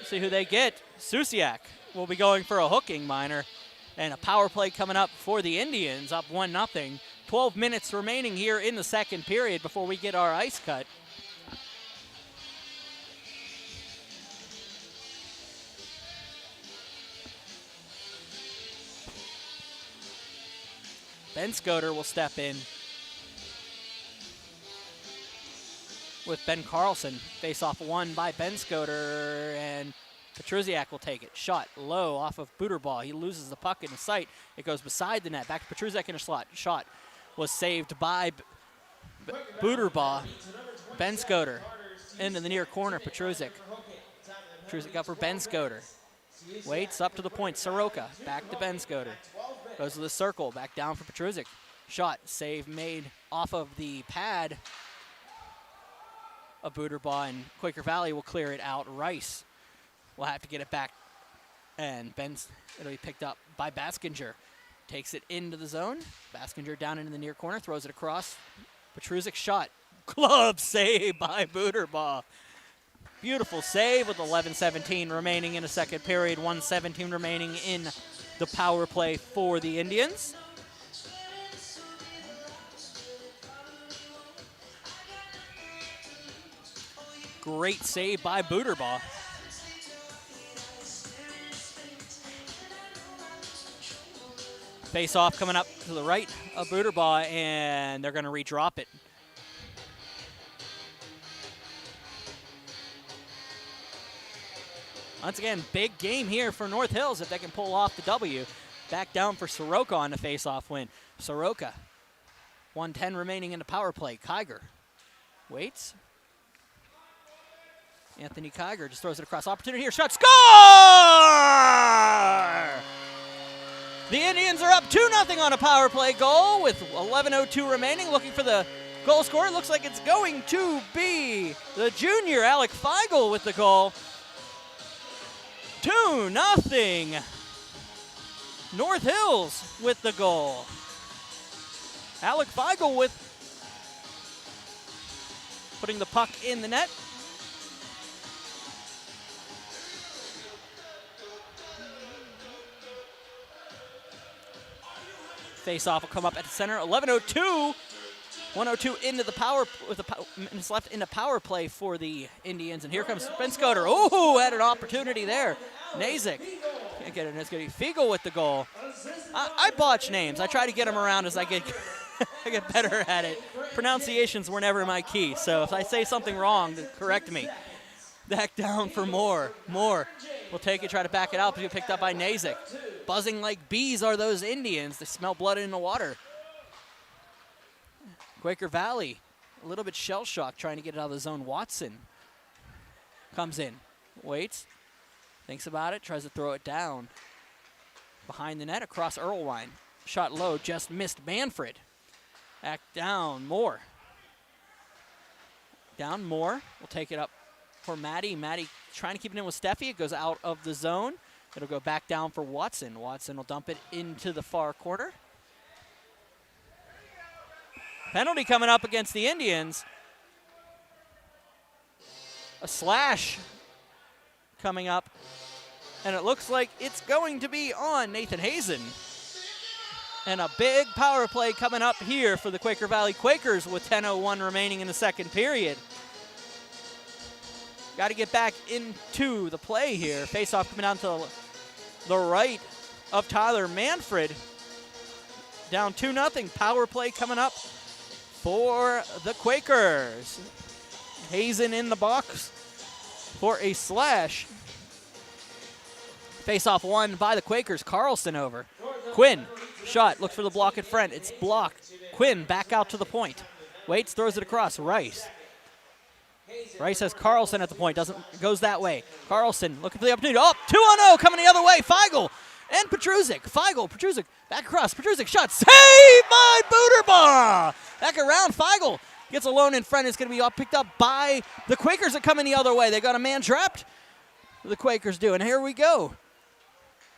See who they get. Susiak will be going for a hooking minor. And a power play coming up for the Indians, up 1-0. 12 minutes remaining here in the second period before we get our ice cut. Ben Scoter will step in with Ben Carlson. Face off one by Ben Scoter, and Petruziak will take it. Shot low off of Buterball. He loses the puck in the sight. It goes beside the net. Back to Petruziak in a slot. Shot was saved by Buterball. Ben Scoter into the near corner. Petruziak. Petruziak up for Ben Scoter. Waits up to the point. Soroka back to Ben Scoter. Goes to the circle. Back down for Petruziak. Shot save made off of the pad of Buterball, and Quaker Valley will clear it out. Rice will have to get it back, and it'll be picked up by Baskinger. Takes it into the zone. Baskinger down into the near corner, throws it across. Petruziak shot. Glove save by Buterball. Beautiful save with 11:17 remaining in the second period. 1:17 remaining in the power play for the Indians. Great save by Buterball. Face off coming up to the right of Buterball, and they're going to redrop it. Once again, big game here for North Hills if they can pull off the W. Back down for Soroka on the face-off win. Soroka, 1:10 remaining in the power play. Kiger waits. Anthony Kiger just throws it across. Opportunity here. Shot. Score! The Indians are up 2-0 on a power play goal with 11:02 remaining. Looking for the goal scorer. Looks like it's going to be the junior, Alec Feigl, with the goal. 2-0. North Hills with the goal. Alec Feigl with putting the puck in the net. Face-off will come up at the center. 11:02. 1:02 into the power, with minutes left in the power play for the Indians. And here comes Ben Scoter. Oh, had an opportunity there. Nazik. Can't get it. It's going to be Feigl with the goal. I botch names. I try to get them around as I get I get better at it. Pronunciations were never my key. So if I say something wrong, correct me. Back down for Moore. Moore will take it, try to back it out, but he'll be picked up by Nazik. Buzzing like bees are those Indians. They smell blood in the water. Quaker Valley, a little bit shell-shocked, trying to get it out of the zone. Watson comes in, waits, thinks about it, tries to throw it down. Behind the net, across Erlewine. Shot low, just missed Manfred. Back down, Moore. Down, Moore will take it up for Maddie. Maddie trying to keep it in with Steffi. It goes out of the zone. It'll go back down for Watson. Watson will dump it into the far corner. Penalty coming up against the Indians. A slash coming up. And it looks like it's going to be on Nathan Hazen. And a big power play coming up here for the Quaker Valley Quakers with 10:01 remaining in the second period. Got to get back into the play here. Face-off coming down to the right of Tyler Manfred. Down 2-0. Power play coming up for the Quakers. Hazen in the box for a slash. Face-off won by the Quakers. Carlson over. Quinn, shot, looks for the block in front. It's blocked. Quinn back out to the point. Waits, throws it across. Rice. Rice has Carlson at the point. Goes that way. Carlson looking for the opportunity. Oh, 2-on-0 coming the other way. Feigl and Petruzik. Petruzik back across. Petruzik shot. Saved by Booterbaugh. Back around. Feigl gets alone in front. It's going to be all picked up by the Quakers that coming the other way. They got a man trapped. The Quakers do. And here we go.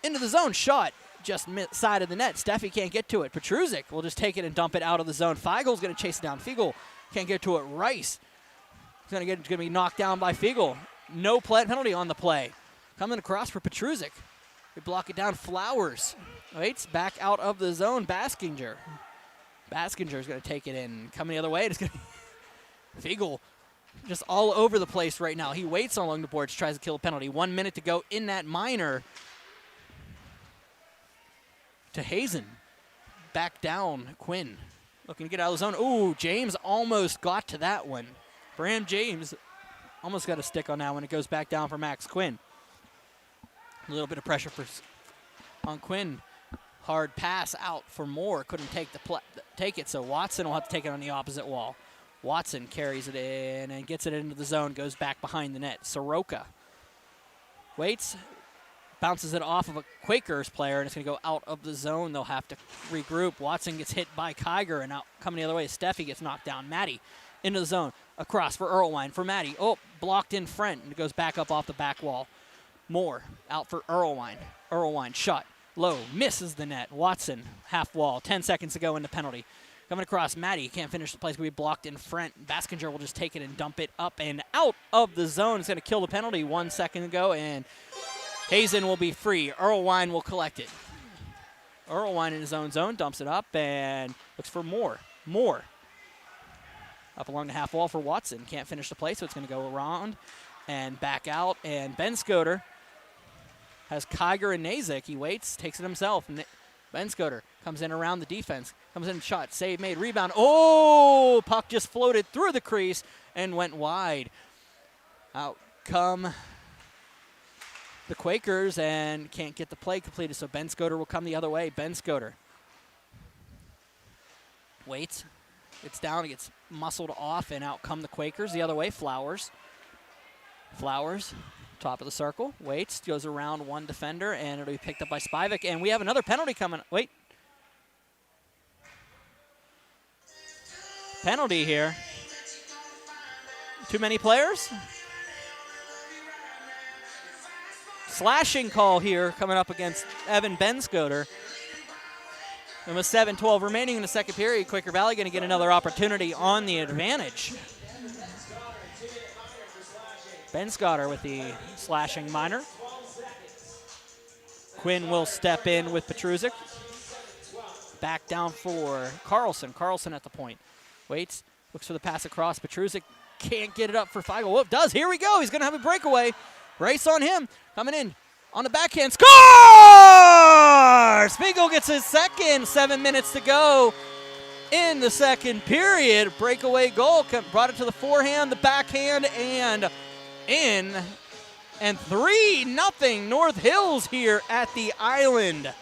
Into the zone. Shot. Just side of the net. Steffi can't get to it. Petruzik will just take it and dump it out of the zone. Feigl's going to chase it down. Feigl can't get to it. Rice is going to be knocked down by Feigl. No penalty on the play. Coming across for Petruzik. They block it down. Flowers. Waits back out of the zone. Baskinger. Baskinger is going to take it in. Coming the other way. It's going to Feigl just all over the place right now. He waits along the boards, tries to kill a penalty. 1 minute to go in that minor. To Hazen. Back down. Quinn looking to get out of the zone. Ooh, James almost got to that one. Bram James almost got a stick on that one. It goes back down for Max Quinn. A little bit of pressure on Quinn. Hard pass out for Moore. Couldn't take it, so Watson will have to take it on the opposite wall. Watson carries it in and gets it into the zone. Goes back behind the net. Soroka waits. Bounces it off of a Quakers player, and it's going to go out of the zone. They'll have to regroup. Watson gets hit by Quaker, and out coming the other way. Steffi gets knocked down. Maddie into the zone. Across for Erlewine. For Maddie. Oh, blocked in front, and it goes back up off the back wall. Moore out for Erlewine. Erlewine shot. Low. Misses the net. Watson, half wall. 10 seconds to go in the penalty. Coming across. Maddie can't finish the play. It's going to be blocked in front. Baskinger will just take it and dump it up and out of the zone. It's going to kill the penalty. 1 second to go, and Hazen will be free. Erlewine will collect it. Erlewine in his own zone, dumps it up, and looks for Moore. Moore up along the half wall for Watson. Can't finish the play, so it's going to go around and back out. And Ben Scoter has Quaker and Nazik. He waits, takes it himself. Ben Scoter comes in around the defense. Comes in, shot, save made, rebound. Oh, puck just floated through the crease and went wide. Out come the Quakers and can't get the play completed, so Ben Scoter will come the other way. Ben Scoter waits. It's down. It gets muscled off, and out come the Quakers the other way. Flowers. Flowers, top of the circle. Waits, goes around one defender, and it'll be picked up by Spivak. And we have another penalty coming. Wait. Penalty here. Too many players? Slashing call here coming up against Evan Benscoter. And with 7:12 remaining in the second period, Quaker Valley going to get another opportunity on the advantage. Benscoter with the slashing minor. Quinn will step in with Petruzik. Back down for Carlson. Carlson at the point. Waits, looks for the pass across. Petruzik can't get it up for Feigl. Whoop, does. Here we go. He's going to have a breakaway. Race on him. Coming in on the backhand. Score! Feigl gets his second. 7 minutes to go in the second period. Breakaway goal. Brought it to the forehand, the backhand, and in. And 3-0 North Hills here at the Island.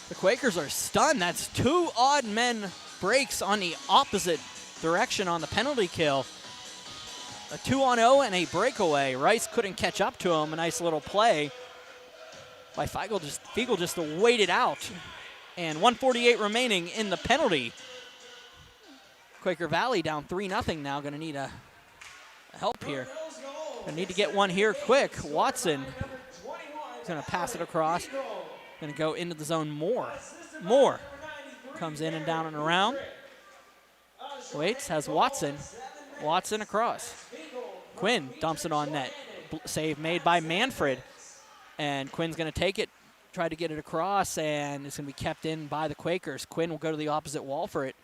The Quakers are stunned. That's two odd men breaks on the opposite direction on the penalty kill. A 2-on-0 and a breakaway. Rice couldn't catch up to him. A nice little play by Feigl. Feigl just waited out. And 1:48 remaining in the penalty. Quaker Valley down 3-0 now. Going to need a help here. Going to need to get one here quick. Watson is going to pass it across. Going to go into the zone. Moore comes in and down and around. Waits, has Watson. Watson across. Quinn dumps it on net. Save made by Manfred. And Quinn's going to take it, try to get it across, and it's going to be kept in by the Quakers. Quinn will go to the opposite wall for it.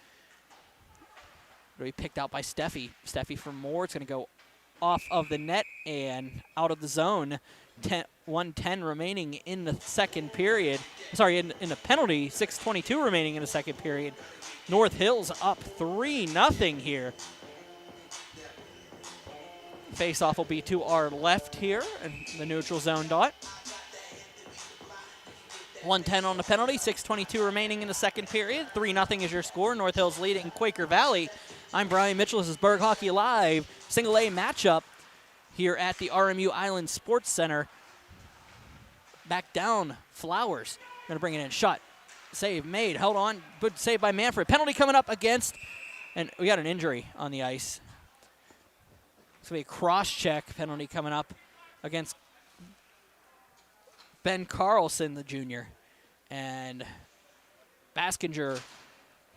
It'll be picked out by Steffi. Steffi for Moore. It's going to go off of the net and out of the zone. 1:10 remaining in the second period. Sorry, in the penalty, 6:22 remaining in the second period. North Hills up 3-0 here. Face-off will be to our left here in the neutral zone dot. 1:10 on the penalty, 6:22 remaining in the second period. 3-0 is your score. North Hills leading Quaker Valley. I'm Brian Mitchell. This is Burgh Hockey Live. Single A matchup here at the RMU Island Sports Center. Back down, Flowers. Gonna bring it in. Shot. Save made. Held on. Good save by Manfred. Penalty coming up against, and we got an injury on the ice. It's gonna be a cross-check penalty coming up against Ben Carlson, the junior. And Baskinger,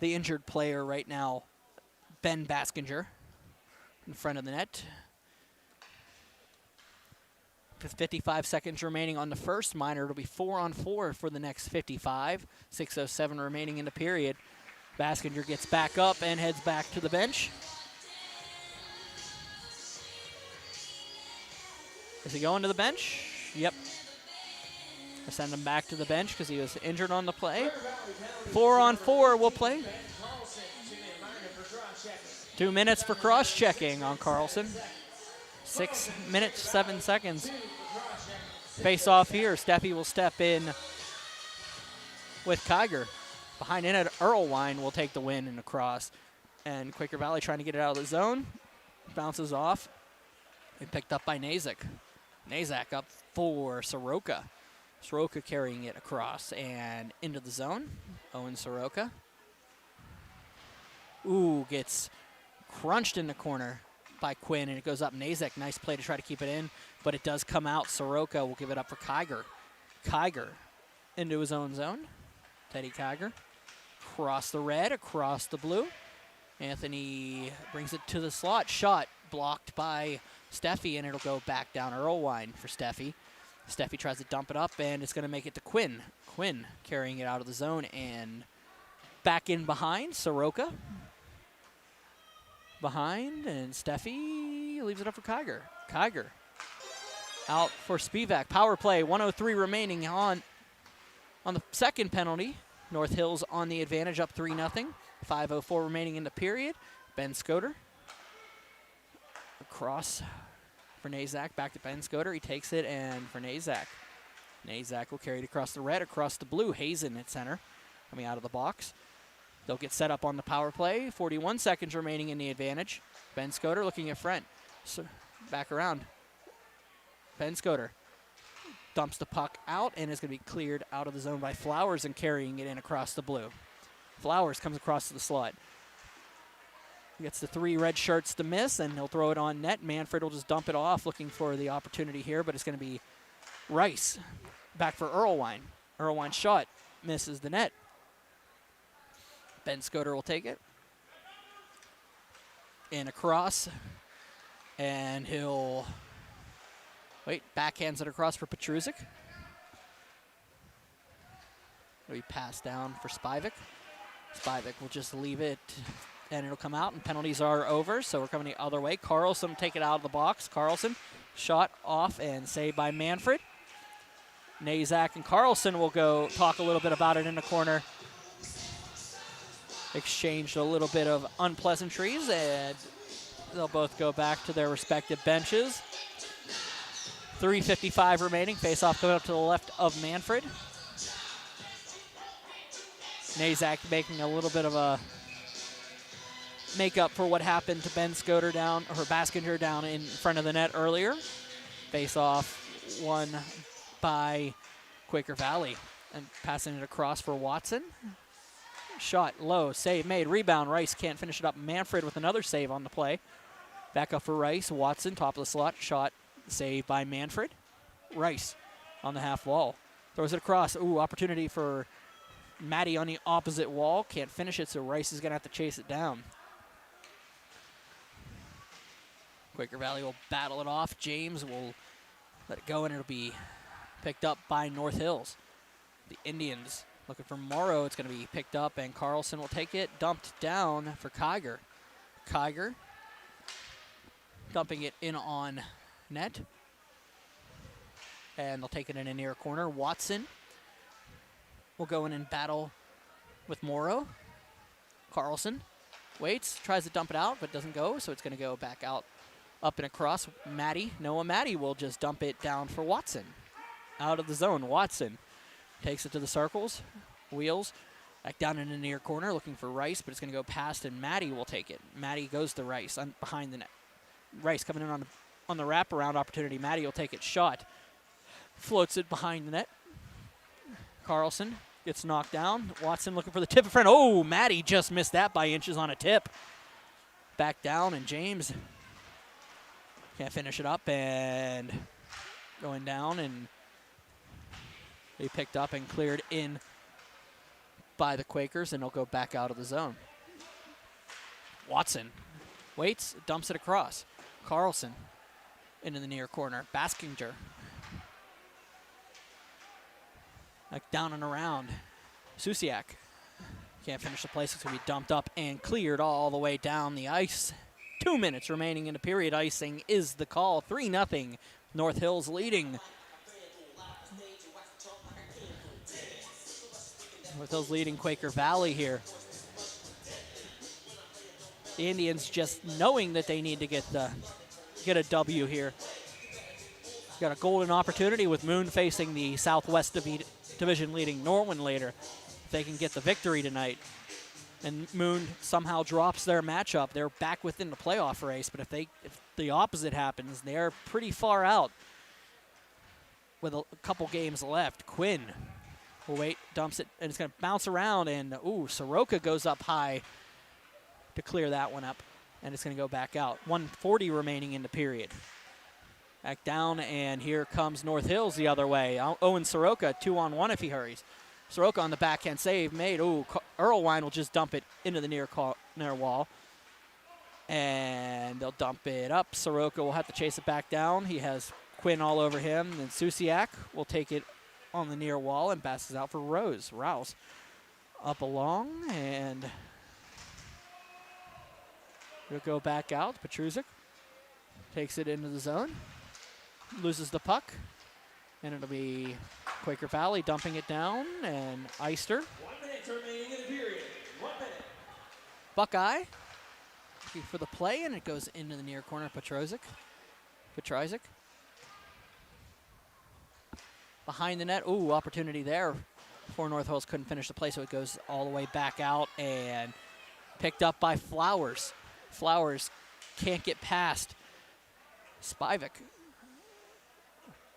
the injured player right now, Ben Baskinger, in front of the net. With 55 seconds remaining on the first minor, it'll be 4-on-4 for the next 55. 6:07 remaining in the period. Baskinger gets back up and heads back to the bench. Is he going to the bench? Yep. We'll send him back to the bench because he was injured on the play. 4-on-4 will play. 2 minutes for cross-checking on Carlson. 6 minutes, 7 seconds. Face off here. Steffi will step in with Kiger. Behind in at Earlwine will take the win in the cross. And Quaker Valley trying to get it out of the zone. Bounces off. And picked up by Nazak. Nazak up for Soroka. Soroka carrying it across and into the zone. Owen Soroka. Ooh, gets crunched in the corner by Quinn, and it goes up. Nazak, nice play to try to keep it in, but it does come out. Soroka will give it up for Kiger. Kiger into his own zone. Teddy Kiger. Across the red, across the blue. Anthony brings it to the slot. Shot blocked by Steffi, and it'll go back down Earlwine for Steffi. Steffi tries to dump it up, and it's going to make it to Quinn. Quinn carrying it out of the zone and back in behind. Soroka. Behind, and Steffi leaves it up for Kiger. Kiger out for Spivak. Power play, 1:03 remaining on the second penalty. North Hills on the advantage, up 3-0. 5:04 remaining in the period. Ben Scoter. Across for Nazak, back to Ben Scoter. He takes it, and for Nazak. Nazak will carry it across the red, across the blue. Hazen at center, coming out of the box. They'll get set up on the power play. 41 seconds remaining in the advantage. Ben Scoter looking at front. So back around. Ben Scoter dumps the puck out and is going to be cleared out of the zone by Flowers and carrying it in across the blue. Flowers comes across to the slot. Gets the 3 red shirts to miss, and he'll throw it on net. Manfred will just dump it off, looking for the opportunity here, but it's going to be Rice. Back for Earlwine. Earlwine's shot misses the net. Ben Scoter will take it. And across. And he'll, backhands it across for Petruzik. It'll be passed down for Spivak. Spivak will just leave it, and it'll come out, and penalties are over, so we're coming the other way. Carlson will take it out of the box. Carlson, shot off and saved by Manfred. Nazak and Carlson will go talk a little bit about it in the corner. Exchanged a little bit of unpleasantries, and they'll both go back to their respective benches. 3:55 remaining. Face-off coming up to the left of Manfred. Nazak making a little bit of a make-up for what happened to Ben Scoter down, or Baskinger down in front of the net earlier. Face-off won by Quaker Valley, and passing it across for Watson. Shot low, save made, rebound. Rice can't finish it up. Manfred with another save on the play. Back up for Rice. Watson, top of the slot. Shot saved by Manfred. Rice on the half wall. Throws it across. Ooh, opportunity for Maddie on the opposite wall. Can't finish it, so Rice is going to have to chase it down. Quaker Valley will battle it off. James will let it go, and it'll be picked up by North Hills. The Indians looking for Morrow. It's going to be picked up, and Carlson will take it. Dumped down for Kiger. Kiger dumping it in on net. And they'll take it in a near corner. Watson will go in and battle with Morrow. Carlson waits, tries to dump it out, but doesn't go, so it's going to go back out Up and across, Noah Maddie will just dump it down for Watson. Out of the zone, Watson takes it to the circles, wheels, back down in the near corner, looking for Rice, but it's going to go past, and Maddie will take it. Maddie goes to Rice behind the net. Rice coming in on the wraparound opportunity. Maddie will take it, shot, floats it behind the net. Carlson gets knocked down. Watson looking for the tip in front. Oh, Maddie just missed that by inches on a tip. Back down, and James can't finish it up, and going down, and they picked up and cleared in by the Quakers, and they'll go back out of the zone. Watson waits, dumps it across. Carlson into the near corner. Baskinger back down and around. Susiak can't finish the place. It's going to be dumped up and cleared all the way down the ice. 2 minutes remaining in the period. Icing is the call. 3-0. North Hills leading. North Hills leading Quaker Valley here. The Indians just knowing that they need to get a W here. Got a golden opportunity with Moon facing the Southwest Division leading Norwin later. If they can get the victory tonight, and Moon somehow drops their matchup, they're back within the playoff race. But if the opposite happens, they're pretty far out with a couple games left. Quinn will wait, dumps it, and it's going to bounce around, and Soroka goes up high to clear that one up, and it's going to go back out. 1:40 remaining in the period. Back down, and here comes North Hills the other way. Owen Soroka, 2-on-1 if he hurries. Soroka on the backhand save made. Earlwine will just dump it into the near wall. And they'll dump it up. Soroka will have to chase it back down. He has Quinn all over him. Then Susiak will take it on the near wall and passes out for Rouse up along, and he'll go back out. Petruzik takes it into the zone. Loses the puck. And it'll be Quaker Valley dumping it down, and Eister. 1 minute remaining in the period. 1 minute. Buckeye looking for the play, and it goes into the near corner. Petruzik. Behind the net. Opportunity there for North Hills. Couldn't finish the play, so it goes all the way back out and picked up by Flowers. Flowers can't get past Spivak.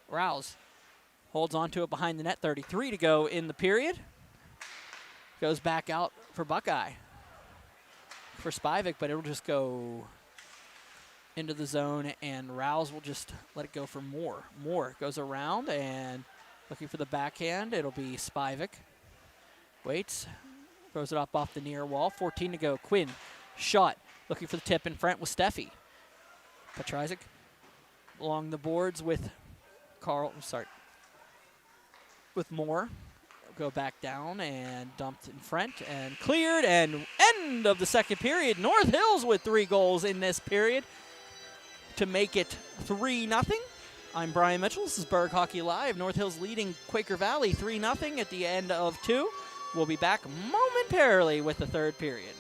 Rouse holds on to it behind the net. 33 to go in the period. Goes back out for Buckeye. For Spivak, but it'll just go into the zone, and Rouse will just let it go for Moore. Moore goes around and looking for the backhand. It'll be Spivak. Waits. Throws it up off the near wall. 14 to go. Quinn. Shot. Looking for the tip in front with Steffi. Petrizik along the boards with with Moore. Go back down and dumped in front and cleared, and end of the second period. North Hills with 3 goals in this period to make it 3-0. I'm Brian Mitchell. This is Burgh Hockey Live. North Hills leading Quaker Valley 3-0 at the end of 2. We'll be back momentarily with the third period.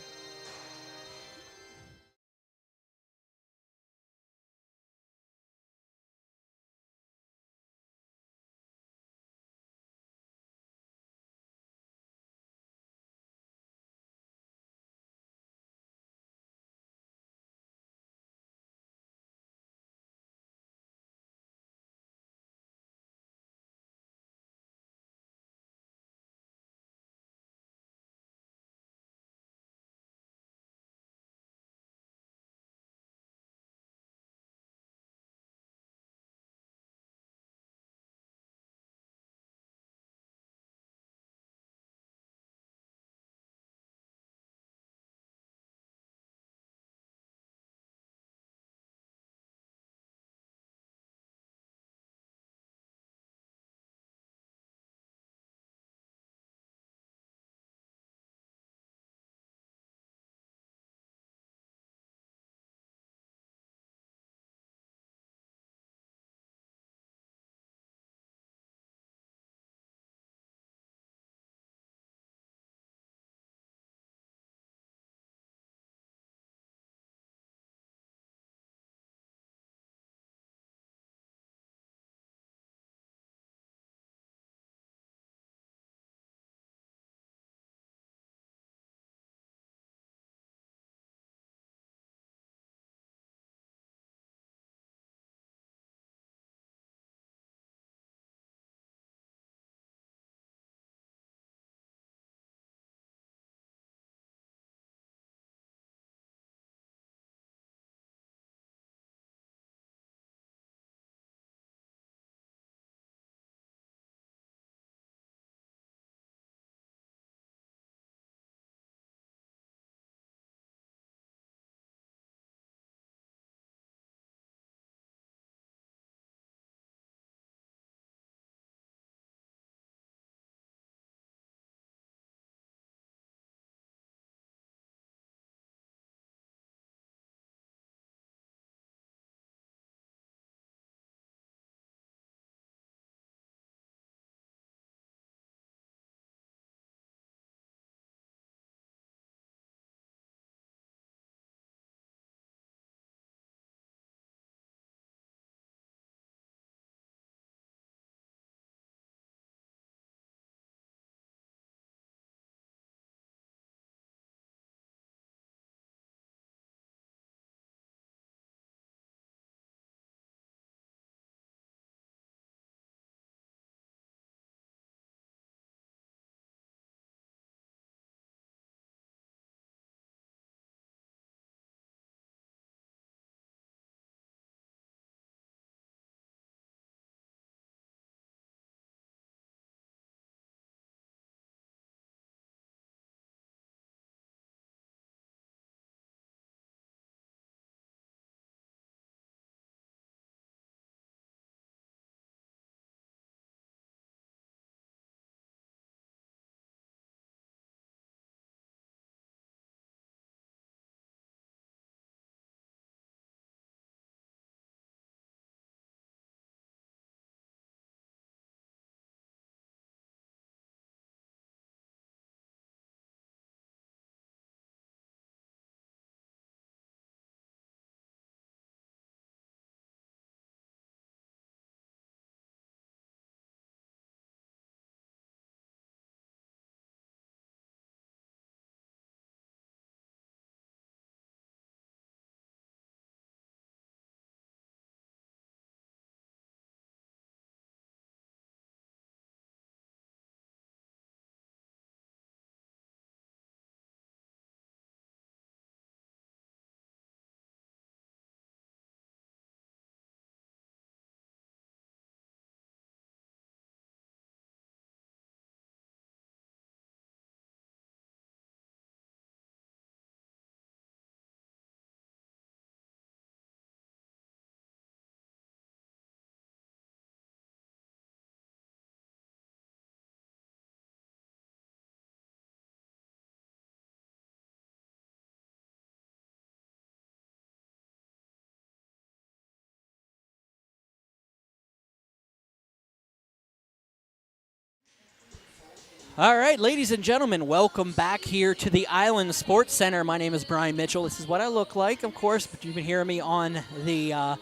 All right, ladies and gentlemen, welcome back here to the Island Sports Center. My name is Brian Mitchell. This is what I look like, of course, but you've been hearing me on the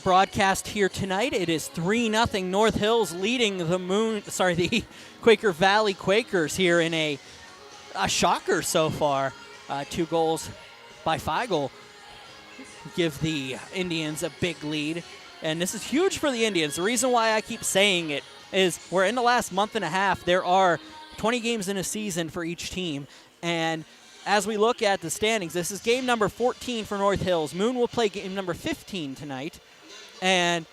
broadcast here tonight. It is 3-0 North Hills leading the Quaker Valley Quakers here in a shocker so far. 2 goals by Feigl give the Indians a big lead, and this is huge for the Indians. The reason why I keep saying it is we're in the last month and a half. There are 20 games in a season for each team, and as we look at the standings, this is game number 14 for North Hills. Moon will play game number 15 tonight, and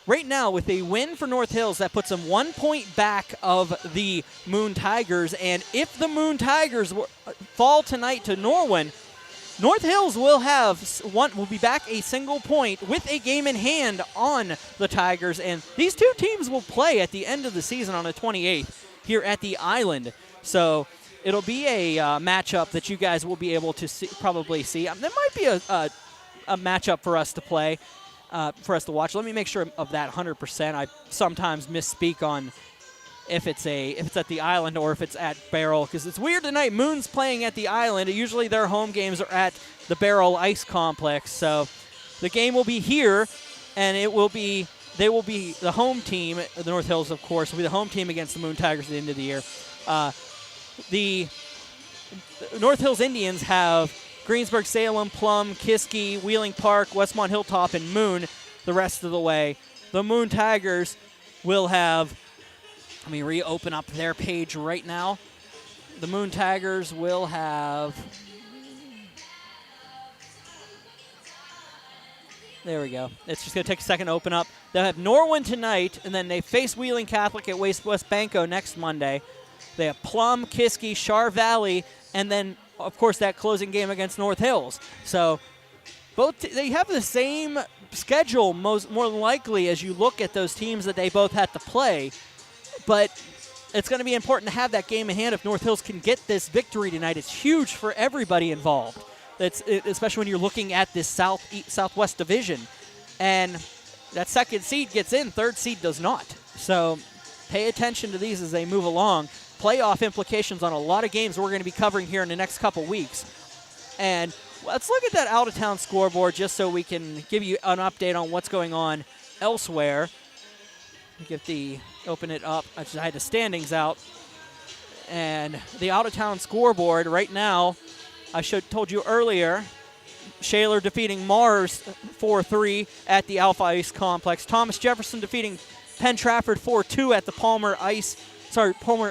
right now with a win for North Hills, that puts them 1 point back of the Moon Tigers, and if the Moon Tigers fall tonight to Norwin, North Hills will be back a single point with a game in hand on the Tigers, and these 2 teams will play at the end of the season on the 28th here at the Island. So it'll be a matchup that you guys will be able to probably see. There might be a matchup for us to play, for us to watch. Let me make sure of that 100%. I sometimes misspeak on if it's at the Island or if it's at Barrel, because it's weird tonight. Moon's playing at the Island. Usually their home games are at the Barrel Ice Complex. So the game will be here, and they will be the home team. The North Hills, of course, will be the home team against the Moon Tigers at the end of the year. The North Hills Indians have Greensburg, Salem, Plum, Kiski, Wheeling Park, Westmont Hilltop, and Moon the rest of the way. The Moon Tigers will have, let me reopen up their page right now. The Moon Tigers will have, there we go. It's just going to take a second to open up. They'll have Norwin tonight, and then they face Wheeling Catholic at West Banco next Monday. They have Plum, Kiski, Char Valley, and then, of course, that closing game against North Hills. So they have the same schedule more than likely as you look at those teams that they both had to play. But it's going to be important to have that game in hand if North Hills can get this victory tonight. It's huge for everybody involved, especially when you're looking at this Southwest Division. And that second seed gets in, third seed does not. So pay attention to these as they move along. Playoff implications on a lot of games we're going to be covering here in the next couple weeks. And let's look at that out-of-town scoreboard just so we can give you an update on what's going on elsewhere. Open it up. I had the standings out. And the out-of-town scoreboard right now, I told you earlier, Shaler defeating Mars 4-3 at the Alpha Ice Complex. Thomas Jefferson defeating Penn Trafford 4-2 at the Palmer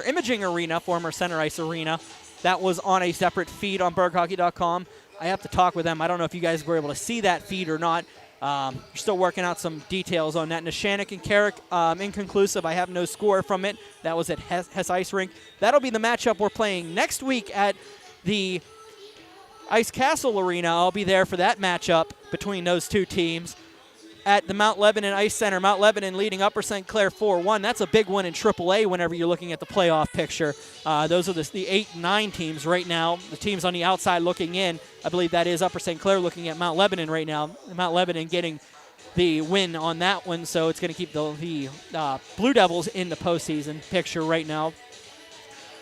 Imaging Arena, former Center Ice Arena. That was on a separate feed on BurghHockey.com. I have to talk with them. I don't know if you guys were able to see that feed or not. We're still working out some details on that. Neshannock and Carrick, inconclusive. I have no score from it. That was at Hess Ice Rink. That'll be the matchup we're playing next week at the Ice Castle Arena. I'll be there for that matchup between those 2 teams at the Mount Lebanon Ice Center. Mount Lebanon leading Upper St. Clair 4-1. That's a big one in AAA whenever you're looking at the playoff picture. Those are the 8 and 9 teams right now. The teams on the outside looking in, I believe that is Upper St. Clair looking at Mount Lebanon right now. Mount Lebanon getting the win on that one, so it's going to keep the Blue Devils in the postseason picture right now.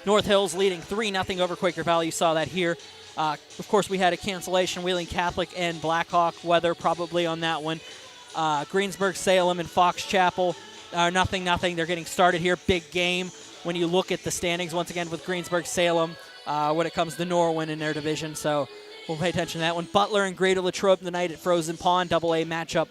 North Hills leading 3-0 over Quaker Valley. You saw that here. Of course, we had a cancellation. Wheeling Catholic and Blackhawk weather probably on that one. Greensburg, Salem, and Fox Chapel are 0-0. They're getting started here. Big game when you look at the standings once again with Greensburg, Salem when it comes to Norwin in their division. So we'll pay attention to that one. Butler and Greater Latrobe tonight at Frozen Pond, AA matchup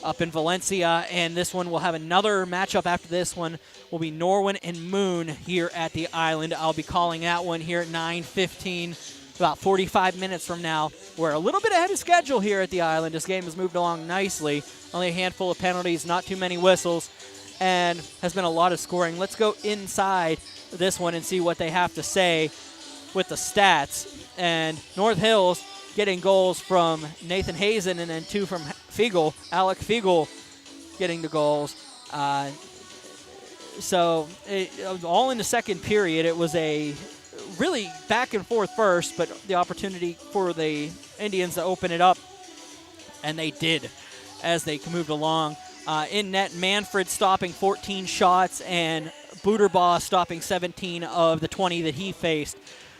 up in Valencia. And this one will have another matchup after this one. Will be Norwin and Moon here at the Island. I'll be calling that one here at 9:15. About 45 minutes from now. We're a little bit ahead of schedule here at the Island. This game has moved along nicely. Only a handful of penalties, not too many whistles, and has been a lot of scoring. Let's go inside this one and see what they have to say with the stats. And North Hills getting goals from Nathan Hazen and then 2 from Feigl. Alec Feigl getting the goals. So all in the second period. It was a really back and forth first, but the opportunity for the Indians to open it up, and they did as they moved along. In net, Manfred stopping 14 shots, and Booterbaugh stopping 17 of the 20 that he faced.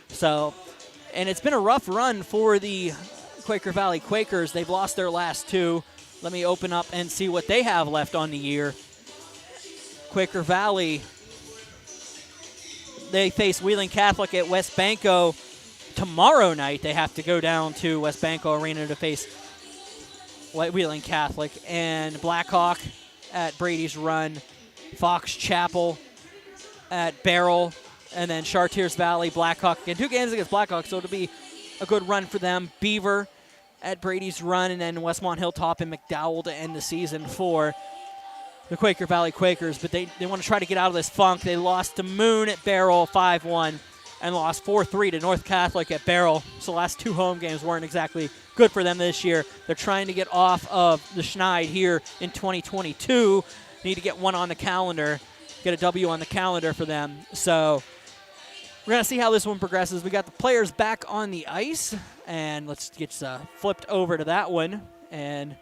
So, and it's been a rough run for the Quaker Valley Quakers. They've lost their last 2. Let me open up and see what they have left on the year. Quaker Valley, they face Wheeling Catholic at West Banco tomorrow night. They have to go down to West Banco Arena to face Wheeling Catholic. And Blackhawk at Brady's Run, Fox Chapel at Barrel, and then Chartiers Valley, Blackhawk. Again, 2 games against Blackhawk, so it'll be a good run for them. Beaver at Brady's Run, and then Westmont Hilltop and McDowell to end the season for the Quaker Valley Quakers. But they want to try to get out of this funk. They lost to Moon at Barrel 5-1 and lost 4-3 to North Catholic at Barrel. So the last 2 home games weren't exactly good for them this year. They're trying to get off of the schneid here in 2022. Need to get one on the calendar, get a W on the calendar for them. So we're going to see how this one progresses. We got the players back on the ice, and let's get flipped over to that one. And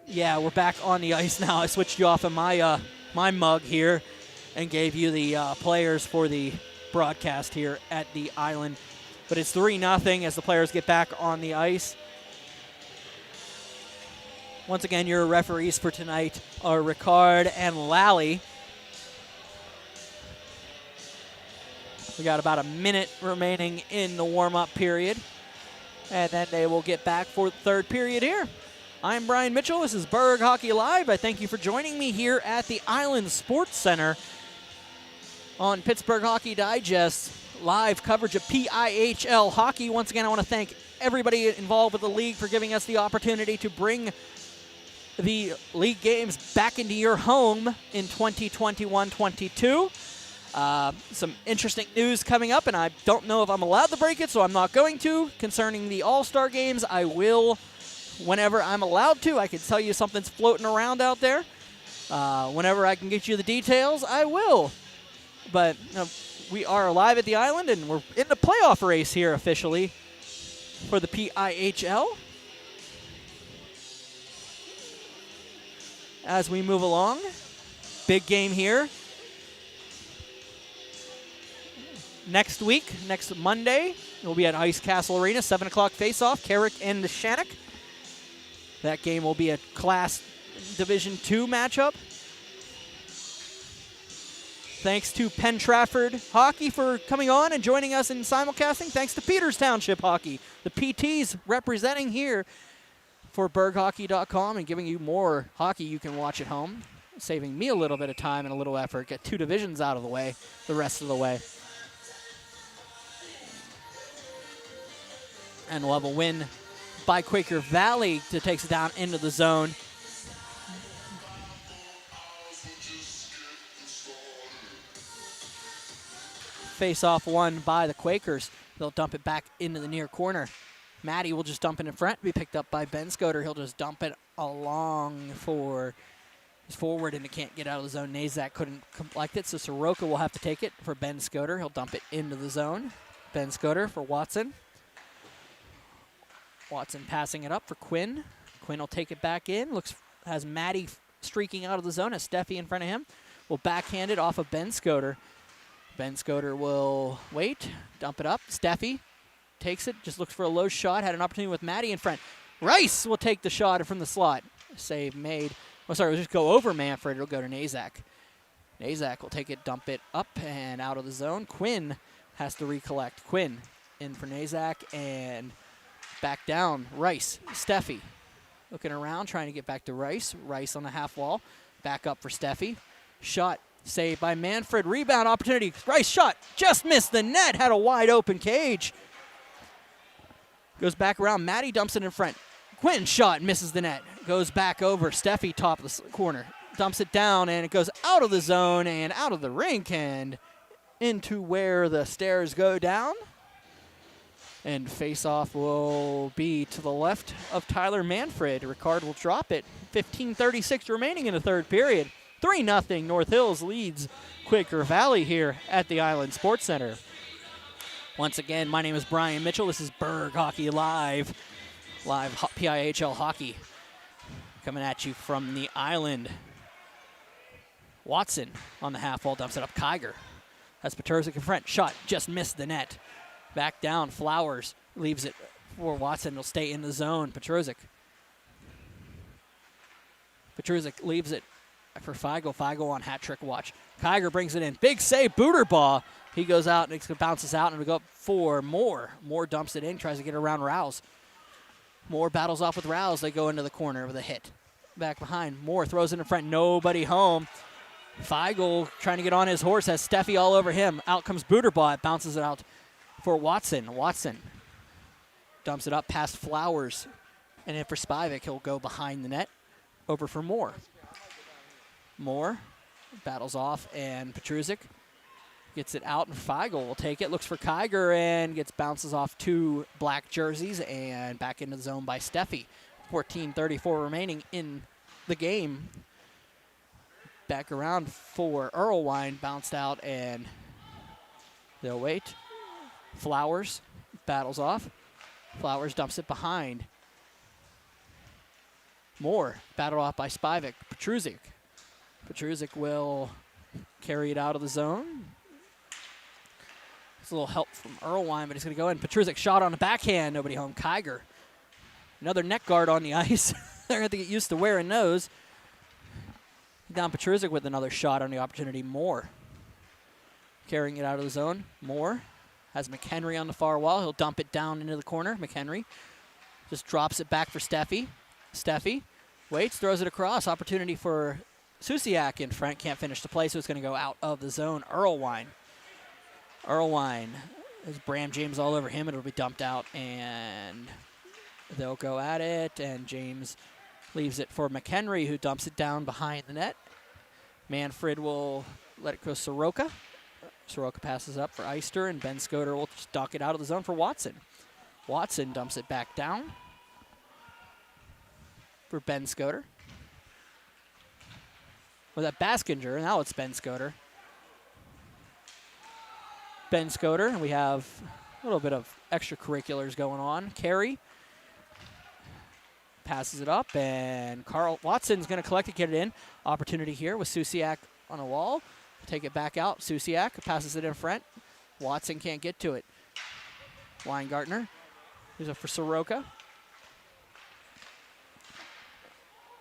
yeah, we're back on the ice now. I switched you off of my my mug here and gave you the players for the broadcast here at the Island. But it's 3-0 as the players get back on the ice. Once again, your referees for tonight are Ricard and Lally. We got about a minute remaining in the warm-up period, and then they will get back for the 3rd period here. I'm Brian Mitchell. This is Burgh Hockey Live. I thank you for joining me here at the Island Sports Center on Pittsburgh Hockey Digest, live coverage of PIHL hockey. Once again, I want to thank everybody involved with the league for giving us the opportunity to bring the league games back into your home in 2021-22. Some interesting news coming up, and I don't know if I'm allowed to break it, so I'm not going to. Concerning the All-Star games, I will whenever I'm allowed to. I can tell you something's floating around out there. Whenever I can get you the details, I will. But we are live at the Island, and we're in the playoff race here officially for the PIHL. As we move along, big game here. Next week, next Monday, we'll be at Ice Castle Arena, 7 o'clock face-off, Carrick and the Shannock. That game will be a Class Division II matchup. Thanks to Penn Trafford Hockey for coming on and joining us in simulcasting. Thanks to Peters Township Hockey, the PTs representing here for BurghHockey.com and giving you more hockey you can watch at home, saving me a little bit of time and a little effort. Get 2 divisions out of the way the rest of the way. And we'll have a win by Quaker Valley that takes it down into the zone. Face-off won by the Quakers. They'll dump it back into the near corner. Matty will just dump it in front, be picked up by Ben Scoter. He'll just dump it along for his forward, and it can't get out of the zone. Nazak couldn't collect it, so Soroka will have to take it for Ben Scoter. He'll dump it into the zone. Ben Scoter for Watson. Watson passing it up for Quinn. Quinn will take it back in. Has Matty streaking out of the zone. Has Steffi in front of him. Will backhand it off of Ben Scoter. Ben Scoter will wait, dump it up. Steffi takes it, just looks for a low shot. Had an opportunity with Matty in front. Rice will take the shot from the slot. Save made. Oh, sorry, we'll just go over Manfred. It'll go to Nazak. Nazak will take it, dump it up and out of the zone. Quinn has to recollect. Quinn in for Nazak and back down. Rice, Steffi looking around, trying to get back to Rice. Rice on the half wall. Back up for Steffi. Shot saved by Manfred. Rebound opportunity. Rice shot. Just missed the net. Had a wide open cage. Goes back around. Matty dumps it in front. Quinn shot. Misses the net. Goes back over. Steffi top of the corner. Dumps it down, and it goes out of the zone and out of the rink and into where the stairs go down. And face-off will be to the left of Tyler Manfred. Ricard will drop it. 15:36 remaining in the 3rd period. 3-0 North Hills leads Quaker Valley here at the Island Sports Center. Once again, my name is Brian Mitchell. This is Burgh Hockey Live. Live PIHL hockey coming at you from the Island. Watson on the half wall, dumps it up. Kiger has Petrusik in front. Shot just missed the net. Back down. Flowers leaves it for Watson. Will stay in the zone. Petrusik leaves it for Feigl. Feigl on hat trick watch. Kiger brings it in. Big save. Booterbaugh. He goes out and it bounces out and we go up for Moore. Moore dumps it in. Tries to get around Rouse. Moore battles off with Rouse. They go into the corner with a hit. Back behind. Moore throws it in front. Nobody home. Feigl trying to get on his horse, has Steffi all over him. Out comes Booterbaugh. It bounces it out for Watson. Watson dumps it up past Flowers. And then for Spivak, he'll go behind the net. Over for Moore. Moore battles off, and Petrusik gets it out, and Feigl will take it. Looks for Kiger and bounces off 2 black jerseys and back into the zone by Steffi. 14:34 remaining in the game. Back around for Erlewine, bounced out, and they'll wait. Flowers battles off. Flowers dumps it behind. Moore, battled off by Spivak. Petrusik will carry it out of the zone. It's a little help from Erlewine, but he's going to go in. Petrusik shot on the backhand. Nobody home. Kiger. Another neck guard on the ice. They're going to have to get used to wearing those. Down Petrusik with another shot on the opportunity. Moore carrying it out of the zone. Moore has McHenry on the far wall. He'll dump it down into the corner. McHenry just drops it back for Steffi. Steffi waits, throws it across. Opportunity for Susiak in front. Can't finish the play, so it's going to go out of the zone. Erlewine. There's Bram James all over him. It'll be dumped out, and they'll go at it, and James leaves it for McHenry, who dumps it down behind the net. Manfred will let it go Soroka. Soroka passes up for Eister, and Ben Scoter will just dock it out of the zone for Watson. Watson dumps it back down for Ben Scoter. Was that Baskinger? Now it's Ben Scoter. Ben Scoter, and we have a little bit of extracurriculars going on. Carey passes it up, and Carl Watson's going to collect it, get it in. Opportunity here with Susiak on a wall. Take it back out. Susiak passes it in front. Watson can't get to it. Weingartner. Here's it for Soroka.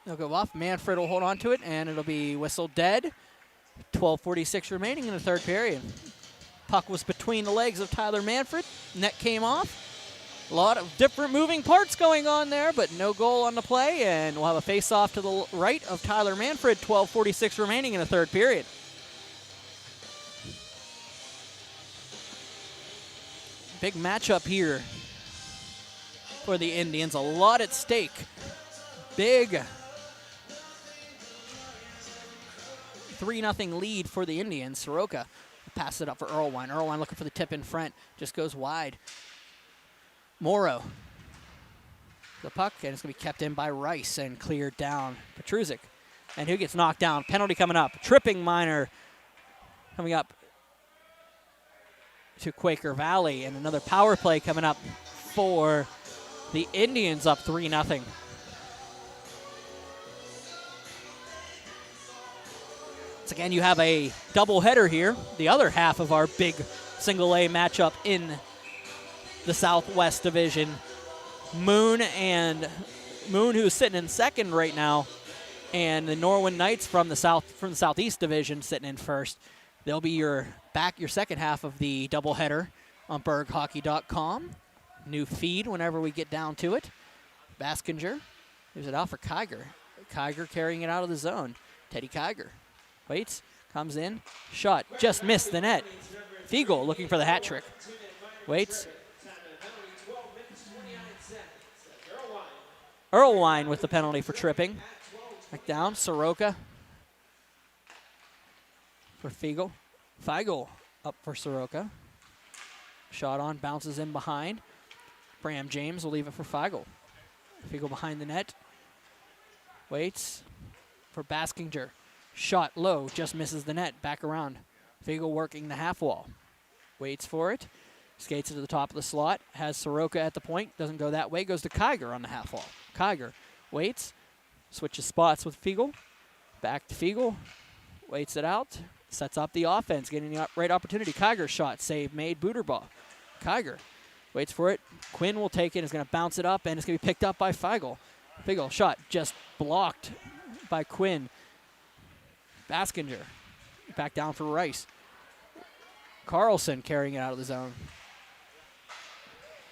They'll go off. Manfred will hold on to it, and it'll be whistled dead. 12:46 remaining in the third period. Puck was between the legs of Tyler Manfred. Net came off. A lot of different moving parts going on there, but no goal on the play, and we'll have a face-off to the right of Tyler Manfred. 12:46 remaining in the third period. Big matchup here for the Indians. A lot at stake. Big 3-0 lead for the Indians. Soroka passes it up for Erlewine. Erlewine looking for the tip in front. Just goes wide. Morrow. The puck, and it's going to be kept in by Rice and cleared down. Petrusik. And who gets knocked down? Penalty coming up. Tripping minor coming up to Quaker Valley. And another power play coming up for the Indians, up 3-0. Once again, you have a doubleheader here. The other half of our big single-A matchup in the Southwest Division. Moon, who's sitting in second right now, and the Norwin Knights from the Southeast Division sitting in first. They'll be your second half of the doubleheader on BurghHockey.com. New feed whenever we get down to it. Baskinger gives it out for Kiger. Kiger carrying it out of the zone. Teddy Kiger waits, comes in, shot, just missed the net. Feigl looking for the hat trick. Waits. Erlewine with the penalty for tripping. Back down, Soroka for Feigl. Feigl up for Soroka. Shot on, bounces in behind. Bram James will leave it for Feigl. Feigl behind the net. Waits for Baskinger. Shot low, just misses the net. Back around. Feigl working the half wall. Waits for it. Skates it to the top of the slot. Has Soroka at the point. Doesn't go that way. Goes to Kiger on the half wall. Kiger waits. Switches spots with Feigl. Back to Feigl. waits it out, sets up the offense, getting the right opportunity. Kiger shot, save made, Booterball. Kiger waits for it. Quinn will take it, is going to bounce it up, and it's going to be picked up by Feigl. Feigl shot just blocked by Quinn. Baskinger back down for Rice. Carlson carrying it out of the zone.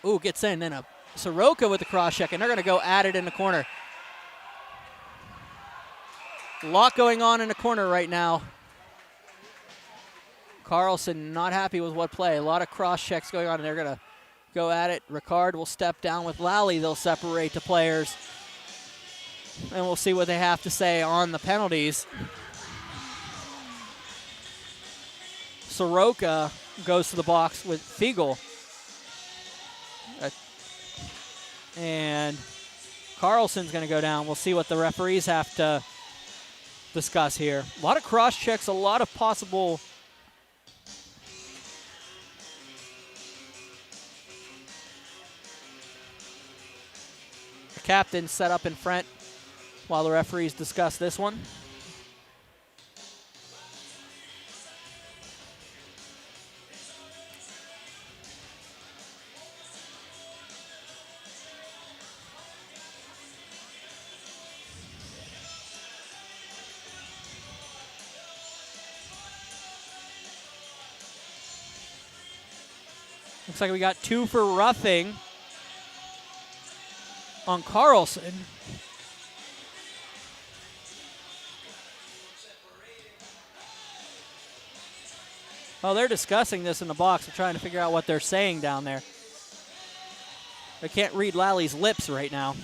Ooh, gets in, then a Soroka with the cross check, and they're going to go at it in the corner. A lot going on in the corner right now. Carlson not happy with what play. A lot of cross checks going on, and they're going to go at it. Ricard will step down with Lally. They'll separate the players. And we'll see what they have to say on the penalties. Soroka goes to the box with Feigl. And Carlson's going to go down. We'll see what the referees have to discuss here. A lot of cross checks, a lot of possible captain set up in front while the referees discuss this one. Looks like we got 2 for roughing on Carlson. Oh, they're discussing this in the box. They're trying to figure out what they're saying down there. I can't read Lally's lips right now.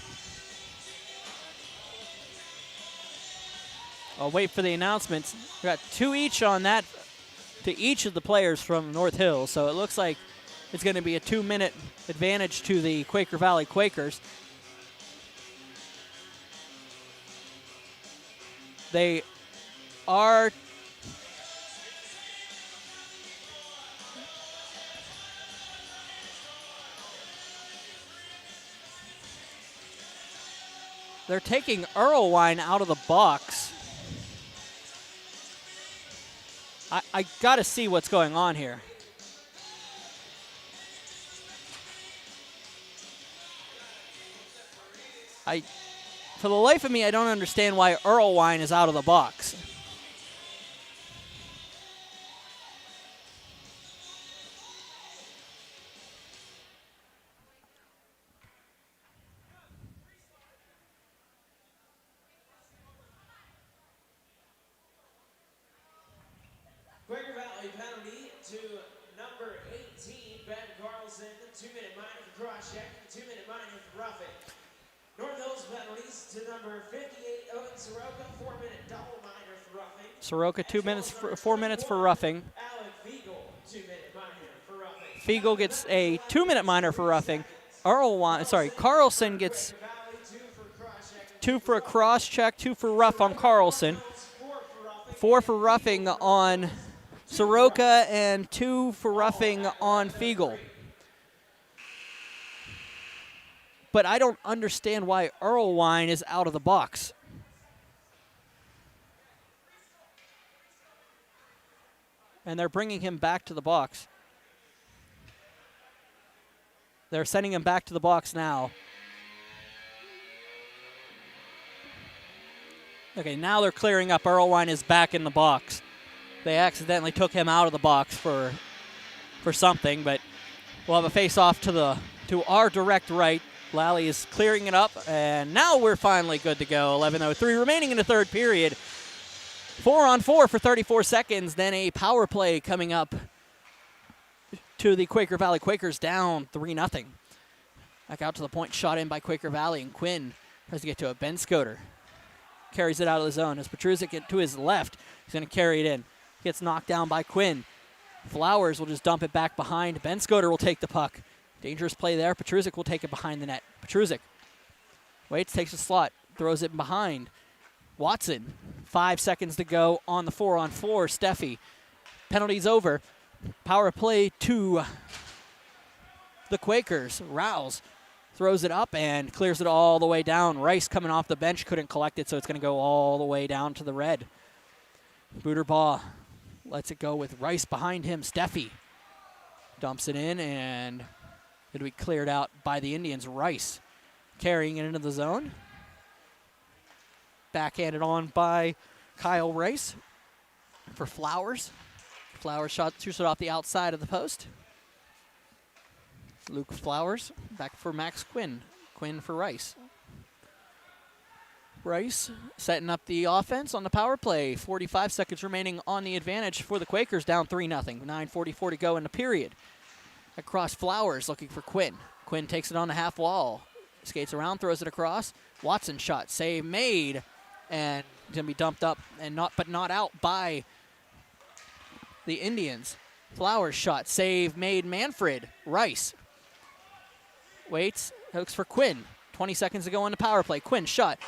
I'll wait for the announcements. We got 2 each on that to each of the players from North Hill, so it looks like it's going to be a 2-minute advantage to the Quaker Valley Quakers. They are taking Erlewine out of the box. I got to see what's going on here. For the life of me, I don't understand why Erlewine is out of the box. Quaker Valley penalty to number 18, Ben Carlson, 2-minute minor for cross check, 2-minute minor for roughing. North Hills penalties to number 58, Owen Soroka, 4-minute double minor for roughing. Soroka 4 minutes for roughing. Alec Feigl, 2-minute minor for roughing. Feigl gets a 2-minute minor for roughing. Carlson gets 2 for a cross check, 2 for rough on Carlson. 4 for roughing on Soroka and 2 for roughing on Feigl. But I don't understand why Erlewine is out of the box. And they're bringing him back to the box. They're sending him back to the box now. Okay, now they're clearing up. Erlewine is back in the box. They accidentally took him out of the box for something, but we'll have a face-off to our direct right. Lally is clearing it up, and now we're finally good to go. 11:03 remaining in the third period. 4-on-4 for 34 seconds, then a power play coming up to the Quaker Valley Quakers, down 3-0. Back out to the point, shot in by Quaker Valley, and Quinn tries to get to it. Ben Scoter carries it out of the zone. As Petruzik get to his left, he's going to carry it in. Gets knocked down by Quinn. Flowers will just dump it back behind. Ben Scoter will take the puck. Dangerous play there. Petruzik will take it behind the net. Petruzik waits, takes a slot, throws it behind. Watson, 5 seconds to go on the 4-on-4. Steffi, penalty's over. Power play to the Quakers. Rouse throws it up and clears it all the way down. Rice coming off the bench, couldn't collect it, so it's going to go all the way down to the red. Booterbaugh lets it go with Rice behind him. Steffi dumps it in, and it'll be cleared out by the Indians. Rice carrying it into the zone. Backhanded on by Kyle Rice for Flowers. Flowers shoots it off the outside of the post. Luke Flowers back for Max Quinn. Quinn for Rice. Rice setting up the offense on the power play. 45 seconds remaining on the advantage for the Quakers, down 3-0. 9:44 to go in the period. Across Flowers looking for Quinn. Quinn takes it on the half wall. Skates around, throws it across. Watson shot, save made, and going to be dumped up and not out by the Indians. Flowers shot, save made. Manfred. Rice waits, hooks for Quinn. 20 seconds to go on the power play. Quinn shot,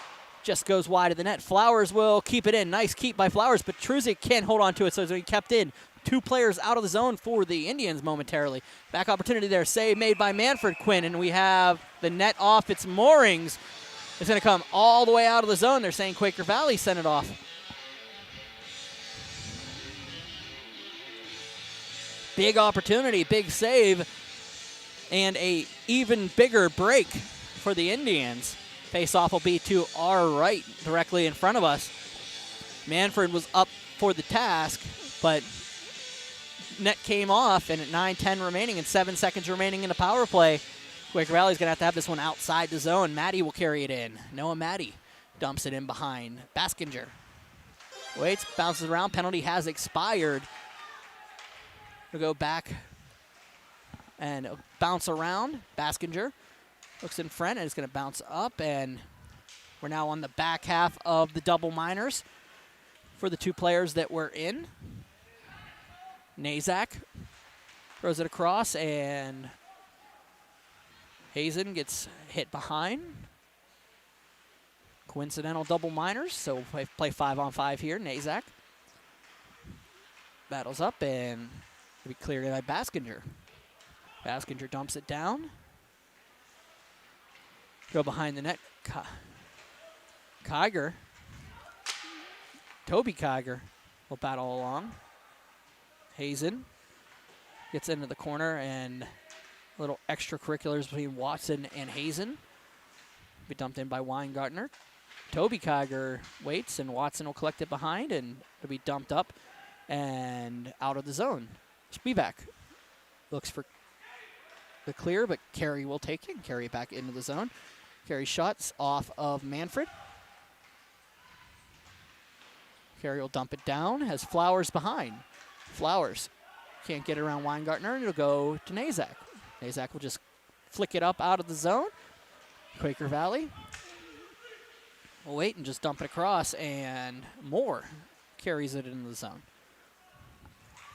just goes wide of the net. Flowers will keep it in. Nice keep by Flowers, but Truzik can't hold on to it, so it's kept in. 2 players out of the zone for the Indians momentarily. Back opportunity there. Save made by Manfred. Quinn, and we have the net off its moorings. It's going to come all the way out of the zone. They're saying Quaker Valley sent it off. Big opportunity, big save, and a even bigger break for the Indians. Face-off will be to our right, directly in front of us. Manfred was up for the task, but net came off, and at 9:10 remaining and 7 seconds remaining in the power play, Quaker Valley's going to have this one outside the zone. Maddie will carry it in. Noah Maddie dumps it in behind. Baskinger waits, bounces around. Penalty has expired. We'll go back and bounce around. Baskinger looks in front, and it's going to bounce up, and we're now on the back half of the double minors for the 2 players that were in. Nazak throws it across, and Hazen gets hit behind. Coincidental double minors, so we'll play 5-on-5 here. Nazak battles up, and it'll be cleared by Baskinger. Baskinger dumps it down. Go behind the net. Kiger. Toby Kiger will battle along. Hazen gets into the corner, and little extracurriculars between Watson and Hazen. Be dumped in by Weingartner. Toby Kiger waits, and Watson will collect it behind, and it'll be dumped up and out of the zone. Spivak looks for the clear, but Carey will take it and carry it back into the zone. Carey shots off of Manfred. Carey will dump it down, has Flowers behind. Flowers can't get around Weingartner, and it'll go to Nazak. Nazak will just flick it up out of the zone. Quaker Valley will wait and just dump it across, and Moore carries it into the zone.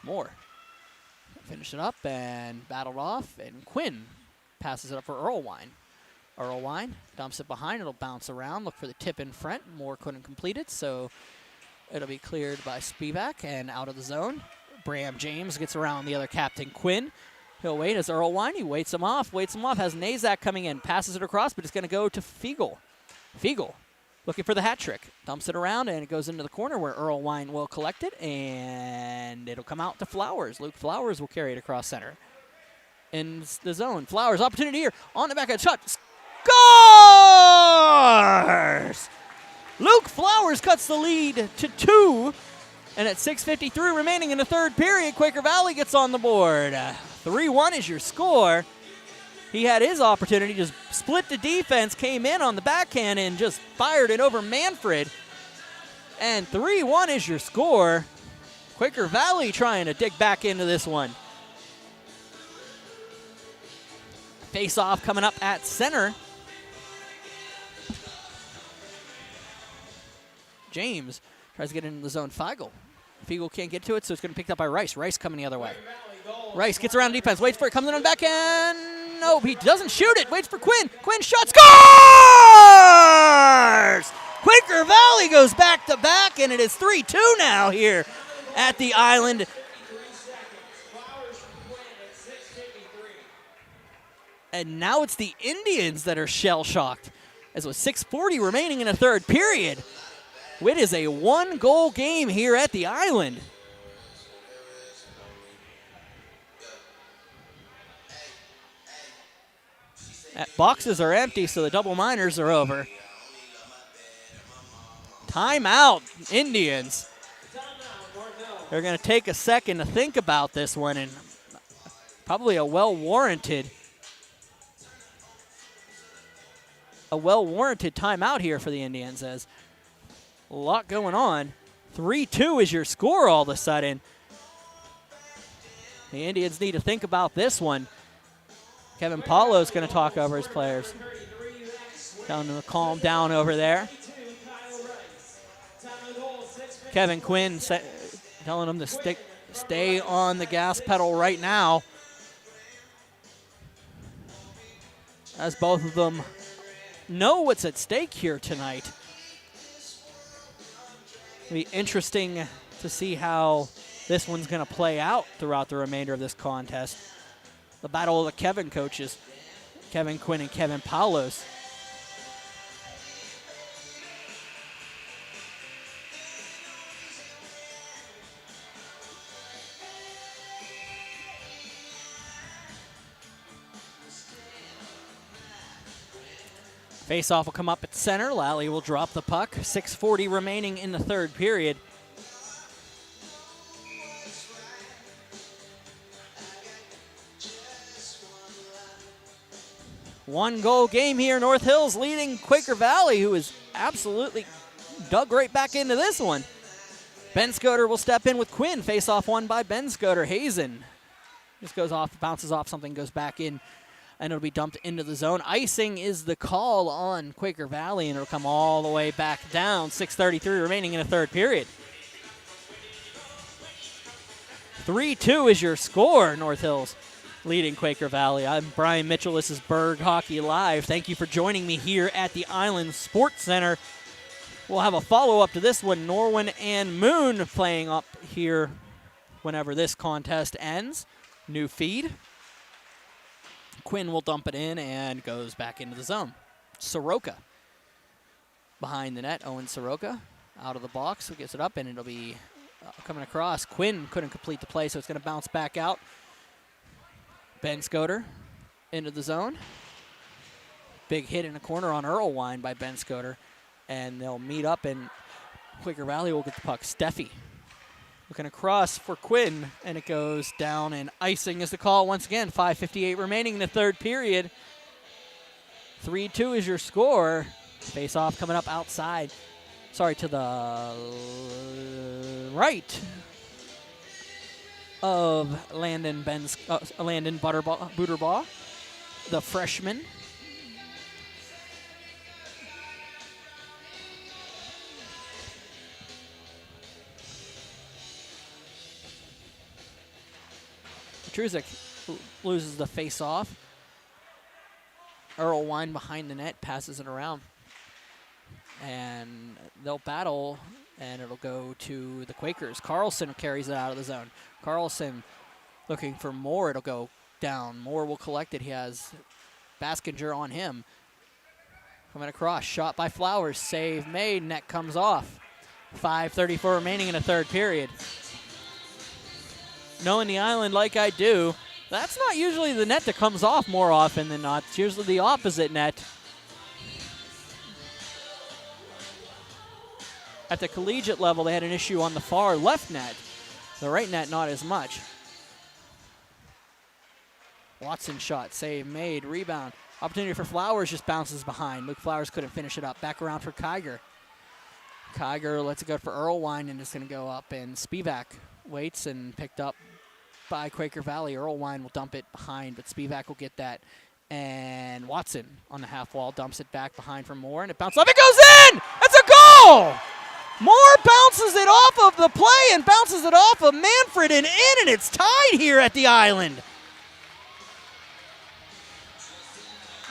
Moore finish it up and battled off, and Quinn passes it up for Earlwine. Earlwine dumps it behind. It'll bounce around, look for the tip in front. Moore couldn't complete it, so it'll be cleared by Spivak and out of the zone. Bram James gets around the other captain, Quinn. He'll wait as Earlwine. He waits him off, has Nazak coming in, passes it across, but it's going to go to Fiegel. Fiegel looking for the hat trick. Dumps it around, and it goes into the corner where Earlwine will collect it, and it'll come out to Flowers. Luke Flowers will carry it across center. In the zone, Flowers, opportunity here, on the back of the shot. Scores! Luke Flowers cuts the lead to 2, and at 6:53 remaining in the third period, Quaker Valley gets on the board. 3-1 is your score. He had his opportunity, just split the defense, came in on the backhand and just fired it over Manfred. And 3-1 is your score. Quaker Valley trying to dig back into this one. Face-off coming up at center. James tries to get into the zone. Fiegel can't get to it, so it's going to be picked up by Rice. Rice coming the other way. Rice gets around defense, waits for it, comes in on the backhand. No, he doesn't shoot it. Waits for Quinn. Quinn shot, scores! Quaker Valley goes back to back, and it is 3-2 now here at the Island. And now it's the Indians that are shell-shocked, as with 6:40 remaining in the third period. It is a 1-goal game here at the Island. Boxes are empty, so the double minors are over. Timeout, Indians. They're going to take a second to think about this one, and probably a well-warranted timeout here for the Indians, as a lot going on. 3-2 is your score all of a sudden. The Indians need to think about this one. Kevin Paulo's going to talk over his players. Telling them to calm down over there. Kevin Quinn telling them to stay on the gas pedal right now, as both of them know what's at stake here tonight. It'll be interesting to see how this one's going to play out throughout the remainder of this contest. The battle of the Kevin coaches, Kevin Quinn and Kevin Paulos. Face-off will come up at center. Lally will drop the puck. 6:40 remaining in the third period. One-goal game here. North Hills leading Quaker Valley, who is absolutely dug right back into this one. Ben Scoter will step in with Quinn. Face-off won by Ben Scoter. Hazen just goes off, bounces off something, goes back in, and it'll be dumped into the zone. Icing is the call on Quaker Valley, and it'll come all the way back down. 6:33 remaining in the third period. 3-2 is your score, North Hills leading Quaker Valley. I'm Brian Mitchell. This is Berg Hockey Live. Thank you for joining me here at the Island Sports Center. We'll have a follow-up to this one. Norwin and Moon playing up here whenever this contest ends. New feed. Quinn will dump it in and goes back into the zone. Soroka behind the net. Owen Soroka out of the box. Gets it up, and it'll be coming across. Quinn couldn't complete the play, so it's going to bounce back out. Ben Scoter into the zone. Big hit in the corner on Erlewine by Ben Scoter. And they'll meet up, and Quaker Valley will get the puck. Steffi looking across for Quinn, and it goes down, and icing is the call once again. 5:58 remaining in the third period. 3-2 is your score. Face-off coming up outside. Sorry, to the right of Landon Butterbaugh, the freshman. Truzik loses the face-off. Erlewine behind the net, passes it around. And they'll battle, and it'll go to the Quakers. Carlson carries it out of the zone. Carlson looking for Moore. It'll go down. Moore will collect it. He has Baskinger on him. Coming across, shot by Flowers. Save made, net comes off. 5:34 remaining in the third period. Knowing the Island like I do, that's not usually the net that comes off more often than not. It's usually the opposite net. At the collegiate level, they had an issue on the far left net. The right net, not as much. Watson shot, save made, rebound. Opportunity for Flowers, just bounces behind. Luke Flowers couldn't finish it up. Back around for Kiger. Kiger lets it go for Erlewine, and it's going to go up, and Spivak waits, and picked up by Quaker Valley. Erlewine will dump it behind, but Spivak will get that. And Watson on the half wall dumps it back behind for Moore, and it bounces up. It goes in! It's a goal! Moore bounces it off of the play and bounces it off of Manfred and in, and it's tied here at the Island.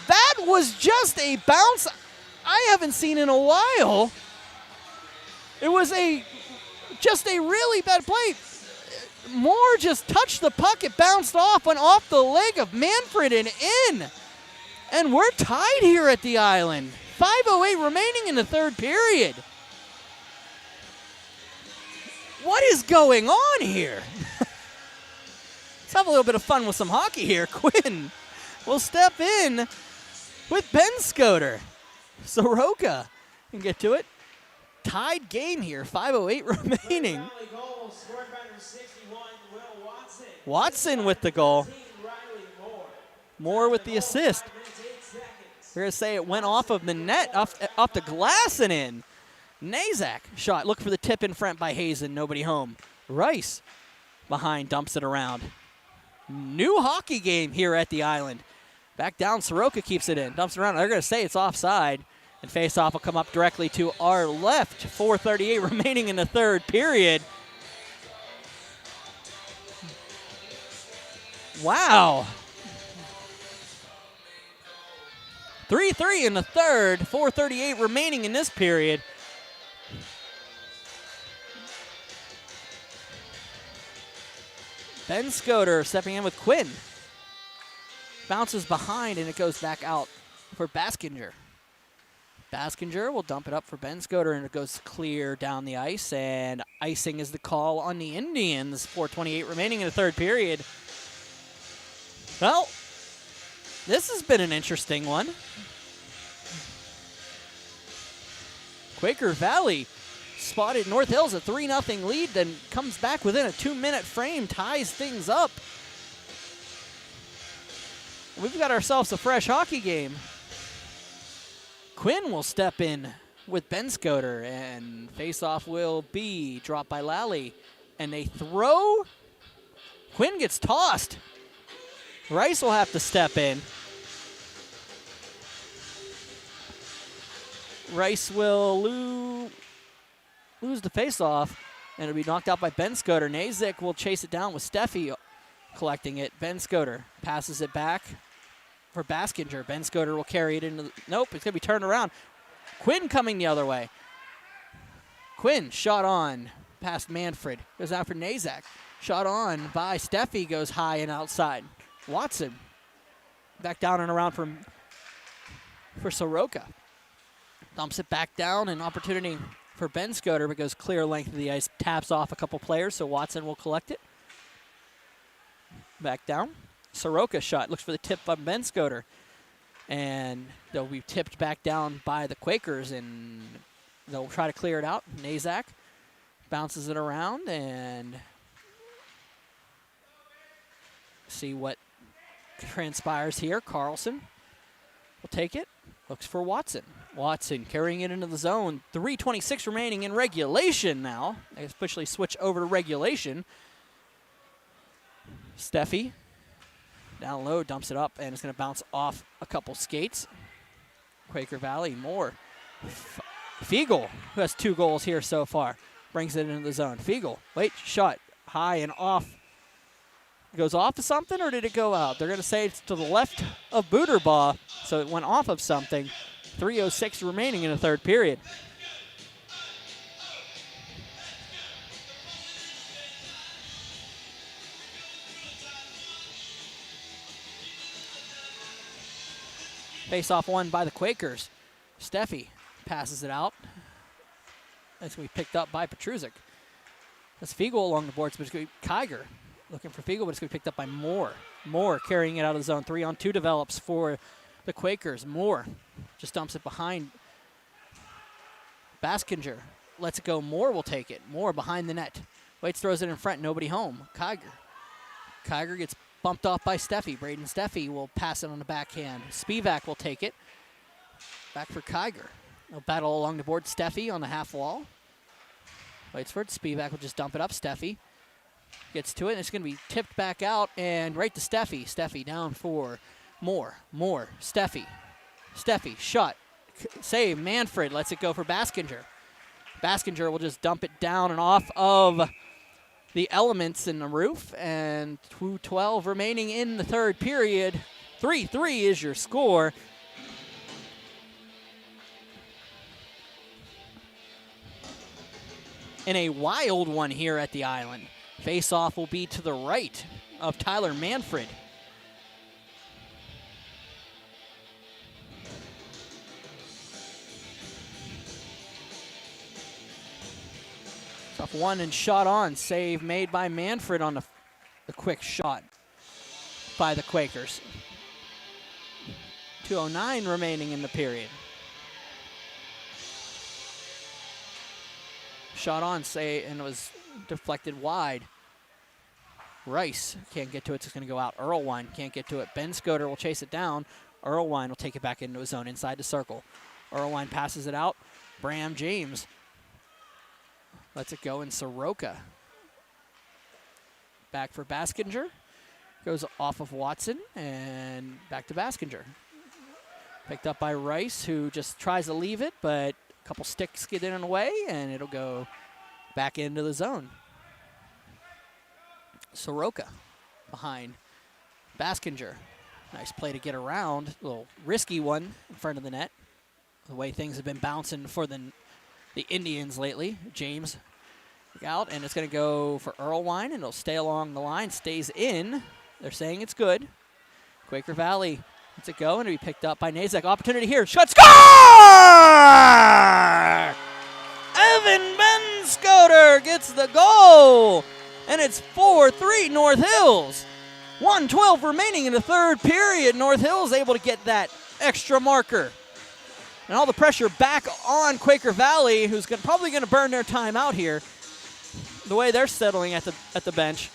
That was just a bounce I haven't seen in a while. It was just a really bad play. Moore just touched the puck. It bounced off, went off the leg of Manfred and in. And we're tied here at the Island. 5:08 remaining in the third period. What is going on here? Let's have a little bit of fun with some hockey here. Quinn will step in with Benscoter. Soroka can get to it. Tied game here, 5:08 remaining. Valley goal scored by number 61, Will Watson. Watson with the goal. 17, Riley Moore. Moore with the assist. 5 minutes, 8 seconds. We're going to say it went off of the net, off the glass and in. Nazak shot. Look for the tip in front by Hazen. Nobody home. Rice behind, dumps it around. New hockey game here at the Island. Back down, Soroka keeps it in. Dumps it around. They're going to say it's offside. And face-off will come up directly to our left. 4:38 remaining in the third period. Wow. 3-3 in the third. 4:38 remaining in this period. Benscoter stepping in with Quinn. Bounces behind, and it goes back out for Baskinger. Baskinger will dump it up for Benscoter, and it goes clear down the ice, and icing is the call on the Indians. 4:28 remaining in the third period. Well, this has been an interesting one. Quaker Valley spotted North Hills a 3-0 lead, then comes back within a 2-minute frame, ties things up. We've got ourselves a fresh hockey game. Quinn will step in with Benscoter, and face-off will be dropped by Lally. And they throw. Quinn gets tossed. Rice will have to step in. Rice will lose the face-off, and it'll be knocked out by Benscoter. Nazek will chase it down with Steffi collecting it. Benscoter passes it back for Baskinger. Benscoter will carry it into the, nope, it's going to be turned around. Quinn coming the other way. Quinn shot on past Manfred. Goes out for Nazak. Shot on by Steffi, goes high and outside. Watson back down and around for Soroka. Dumps it back down, an opportunity for Benscoter, but goes clear length of the ice. Taps off a couple players, so Watson will collect it. Back down. Soroka shot, looks for the tip by Benscoter. And they'll be tipped back down by the Quakers, and they'll try to clear it out. Nazak bounces it around, and see what transpires here. Carlson will take it, looks for Watson. Watson carrying it into the zone. 3:26 remaining in regulation now. They officially switch over to regulation. Steffi down low, dumps it up, and it's going to bounce off a couple skates. Quaker Valley, more. Fiegel, who has 2 goals here so far, brings it into the zone. Fiegel, wait, shot, high and off. It goes off of something, or did it go out? They're going to say it's to the left of Booterbaugh, so it went off of something. 3:06 remaining in the third period. Face-off won by the Quakers. Steffi passes it out. That's going to be picked up by Petruzik. That's Fiegel along the boards, but it's going to be Kiger looking for Fiegel, but it's going to be picked up by Moore. Moore carrying it out of the zone. 3-on-2 develops for the Quakers. Moore just dumps it behind. Baskinger lets it go. Moore will take it. Moore behind the net. Waits, throws it in front. Nobody home. Kiger gets bumped off by Steffi. Braden Steffi will pass it on the backhand. Spivak will take it. Back for Kiger. They'll battle along the board. Steffi on the half wall. Waits for it. Spivak will just dump it up. Steffi gets to it, and it's going to be tipped back out and right to Steffi. Steffi down for Moore. Steffi. Shot. Save. Manfred lets it go for Baskinger. Baskinger will just dump it down and off of the elements in the roof, and 2:12 remaining in the third period. 3-3 is your score. And a wild one here at the Island. Face-off will be to the right of Tyler Manfred. So Off one and shot on. Save made by Manfred on the quick shot by the Quakers. 2:09 remaining in the period. Shot on, and it was deflected wide. Rice can't get to it, so it's going to go out. Earlwine can't get to it. Ben Scoter will chase it down. Earlwine will take it back into his zone inside the circle. Earlwine passes it out. Bram James lets it go in Soroka. Back for Baskinger. Goes off of Watson and back to Baskinger. Picked up by Rice, who just tries to leave it, but a couple sticks get in the way, and it'll go back into the zone. Soroka behind Baskinger. Nice play to get around. A little risky one in front of the net. The way things have been bouncing for the Indians lately. James out, and it's going to go for Earlwine, and it'll stay along the line. Stays in. They're saying it's good. Quaker Valley lets it go, and it'll be picked up by Nazek. Opportunity here. Shot, score! Evan Benscoter gets the goal, and it's 4-3 North Hills. 1:12 remaining in the third period. North Hills able to get that extra marker. And all the pressure back on Quaker Valley, who's probably going to burn their time out here, the way they're settling at the bench.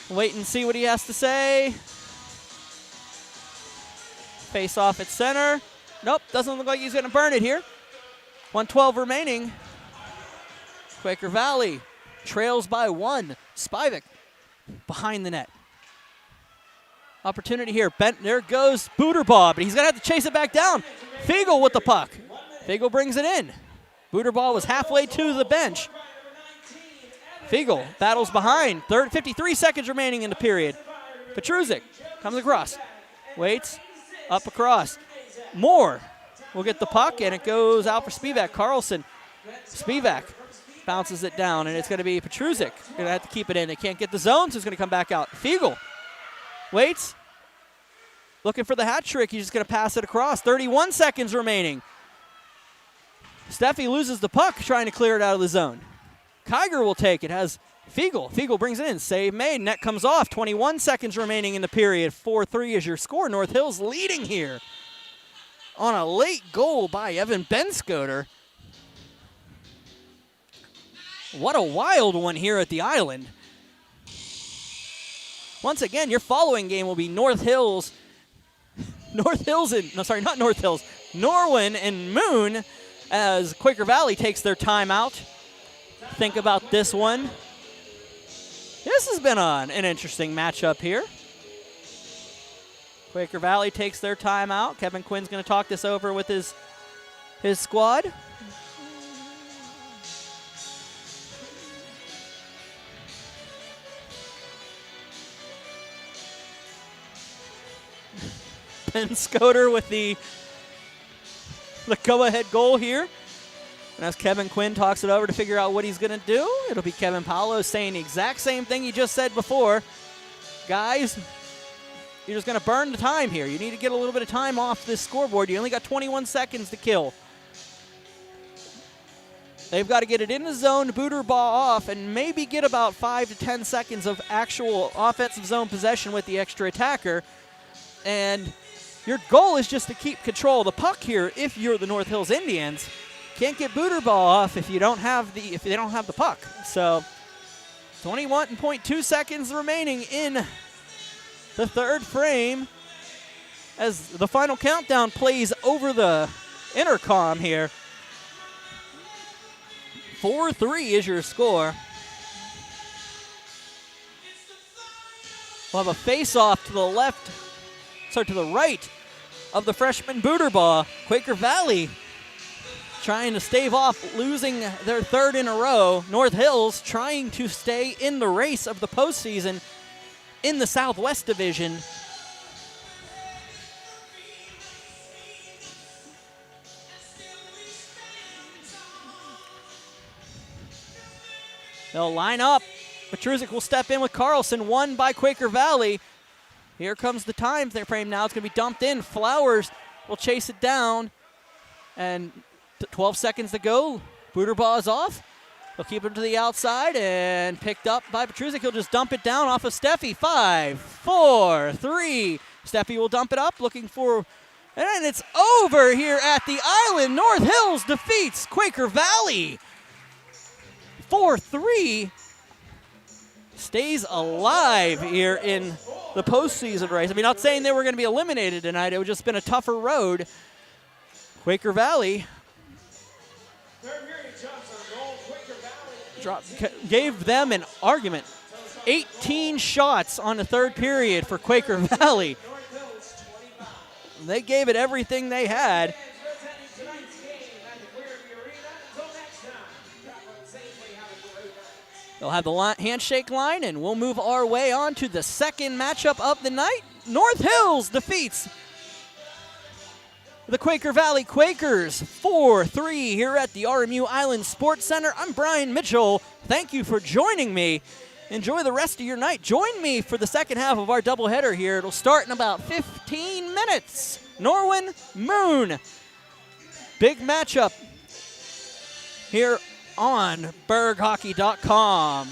Wait and see what he has to say. Face off at center. Nope, doesn't look like he's going to burn it here. 1:12 remaining. Quaker Valley trails by 1. Spivak behind the net. Opportunity here. There goes Booterbaugh, but he's going to have to chase it back down. Fiegel with the puck. Fiegel brings it in. Booterbaugh was halfway to the bench. Fiegel battles behind. 53 seconds remaining in the period. Petruzik comes across. Waits. Up across. Moore will get the puck, and it goes out for Spivak. Carlson. Spivak bounces it down, and it's going to be Petruzik. Going to have to keep it in. They can't get the zone, so it's going to come back out. Fiegel waits. Looking for the hat trick. He's just going to pass it across. 31 seconds remaining. Steffi loses the puck, trying to clear it out of the zone. Kiger will take it. Has Fiegel. Fiegel brings it in. Save made. Net comes off. 21 seconds remaining in the period. 4-3 is your score. North Hills leading here on a late goal by Evan Benscoter. What a wild one here at the Island. Once again, your following game will be Norwin and Moon, as Quaker Valley takes their time out. Think about this one. This has been an interesting matchup here. Quaker Valley takes their time out. Kevin Quinn's going to talk this over with his squad. Ben Scoter with the go-ahead goal here. And as Kevin Quinn talks it over to figure out what he's going to do, it'll be Kevin Paolo saying the exact same thing he just said before. Guys, you're just going to burn the time here. You need to get a little bit of time off this scoreboard. You only got 21 seconds to kill. They've got to get it in the zone, Booterbaugh off, and maybe get about 5 to 10 seconds of actual offensive zone possession with the extra attacker. And your goal is just to keep control of the puck here if you're the North Hills Indians. Can't get Booterbaugh off if they don't have the puck. So 21.2 seconds remaining in the third frame as the final countdown plays over the intercom here. 4-3 is your score. We'll have a face-off to the right of the freshman Booterbaugh. Quaker Valley trying to stave off losing their third in a row. North Hills trying to stay in the race of the postseason in the Southwest Division. They'll line up. Petruzik will step in with Carlson, won by Quaker Valley. Here comes the time frame now. It's going to be dumped in. Flowers will chase it down. And 12 seconds to go. Booterbaugh is off. He'll keep it to the outside and picked up by Petrusik. He'll just dump it down off of Steffi. 5, 4, 3. Steffi will dump it up, looking for, and it's over here at the island. North Hills defeats Quaker Valley. 4-3. Stays alive here in the postseason race. I mean, not saying they were going to be eliminated tonight. It would just been a tougher road. Quaker Valley gave them an argument. 18 shots on the third period for Quaker Valley. They gave it everything they had. They'll have the handshake line, and we'll move our way on to the second matchup of the night. North Hills defeats the Quaker Valley Quakers 4-3 here at the RMU Island Sports Center. I'm Brian Mitchell. Thank you for joining me. Enjoy the rest of your night. Join me for the second half of our doubleheader here. It'll start in about 15 minutes. Norwin Moon. Big matchup here on BurghHockey.com.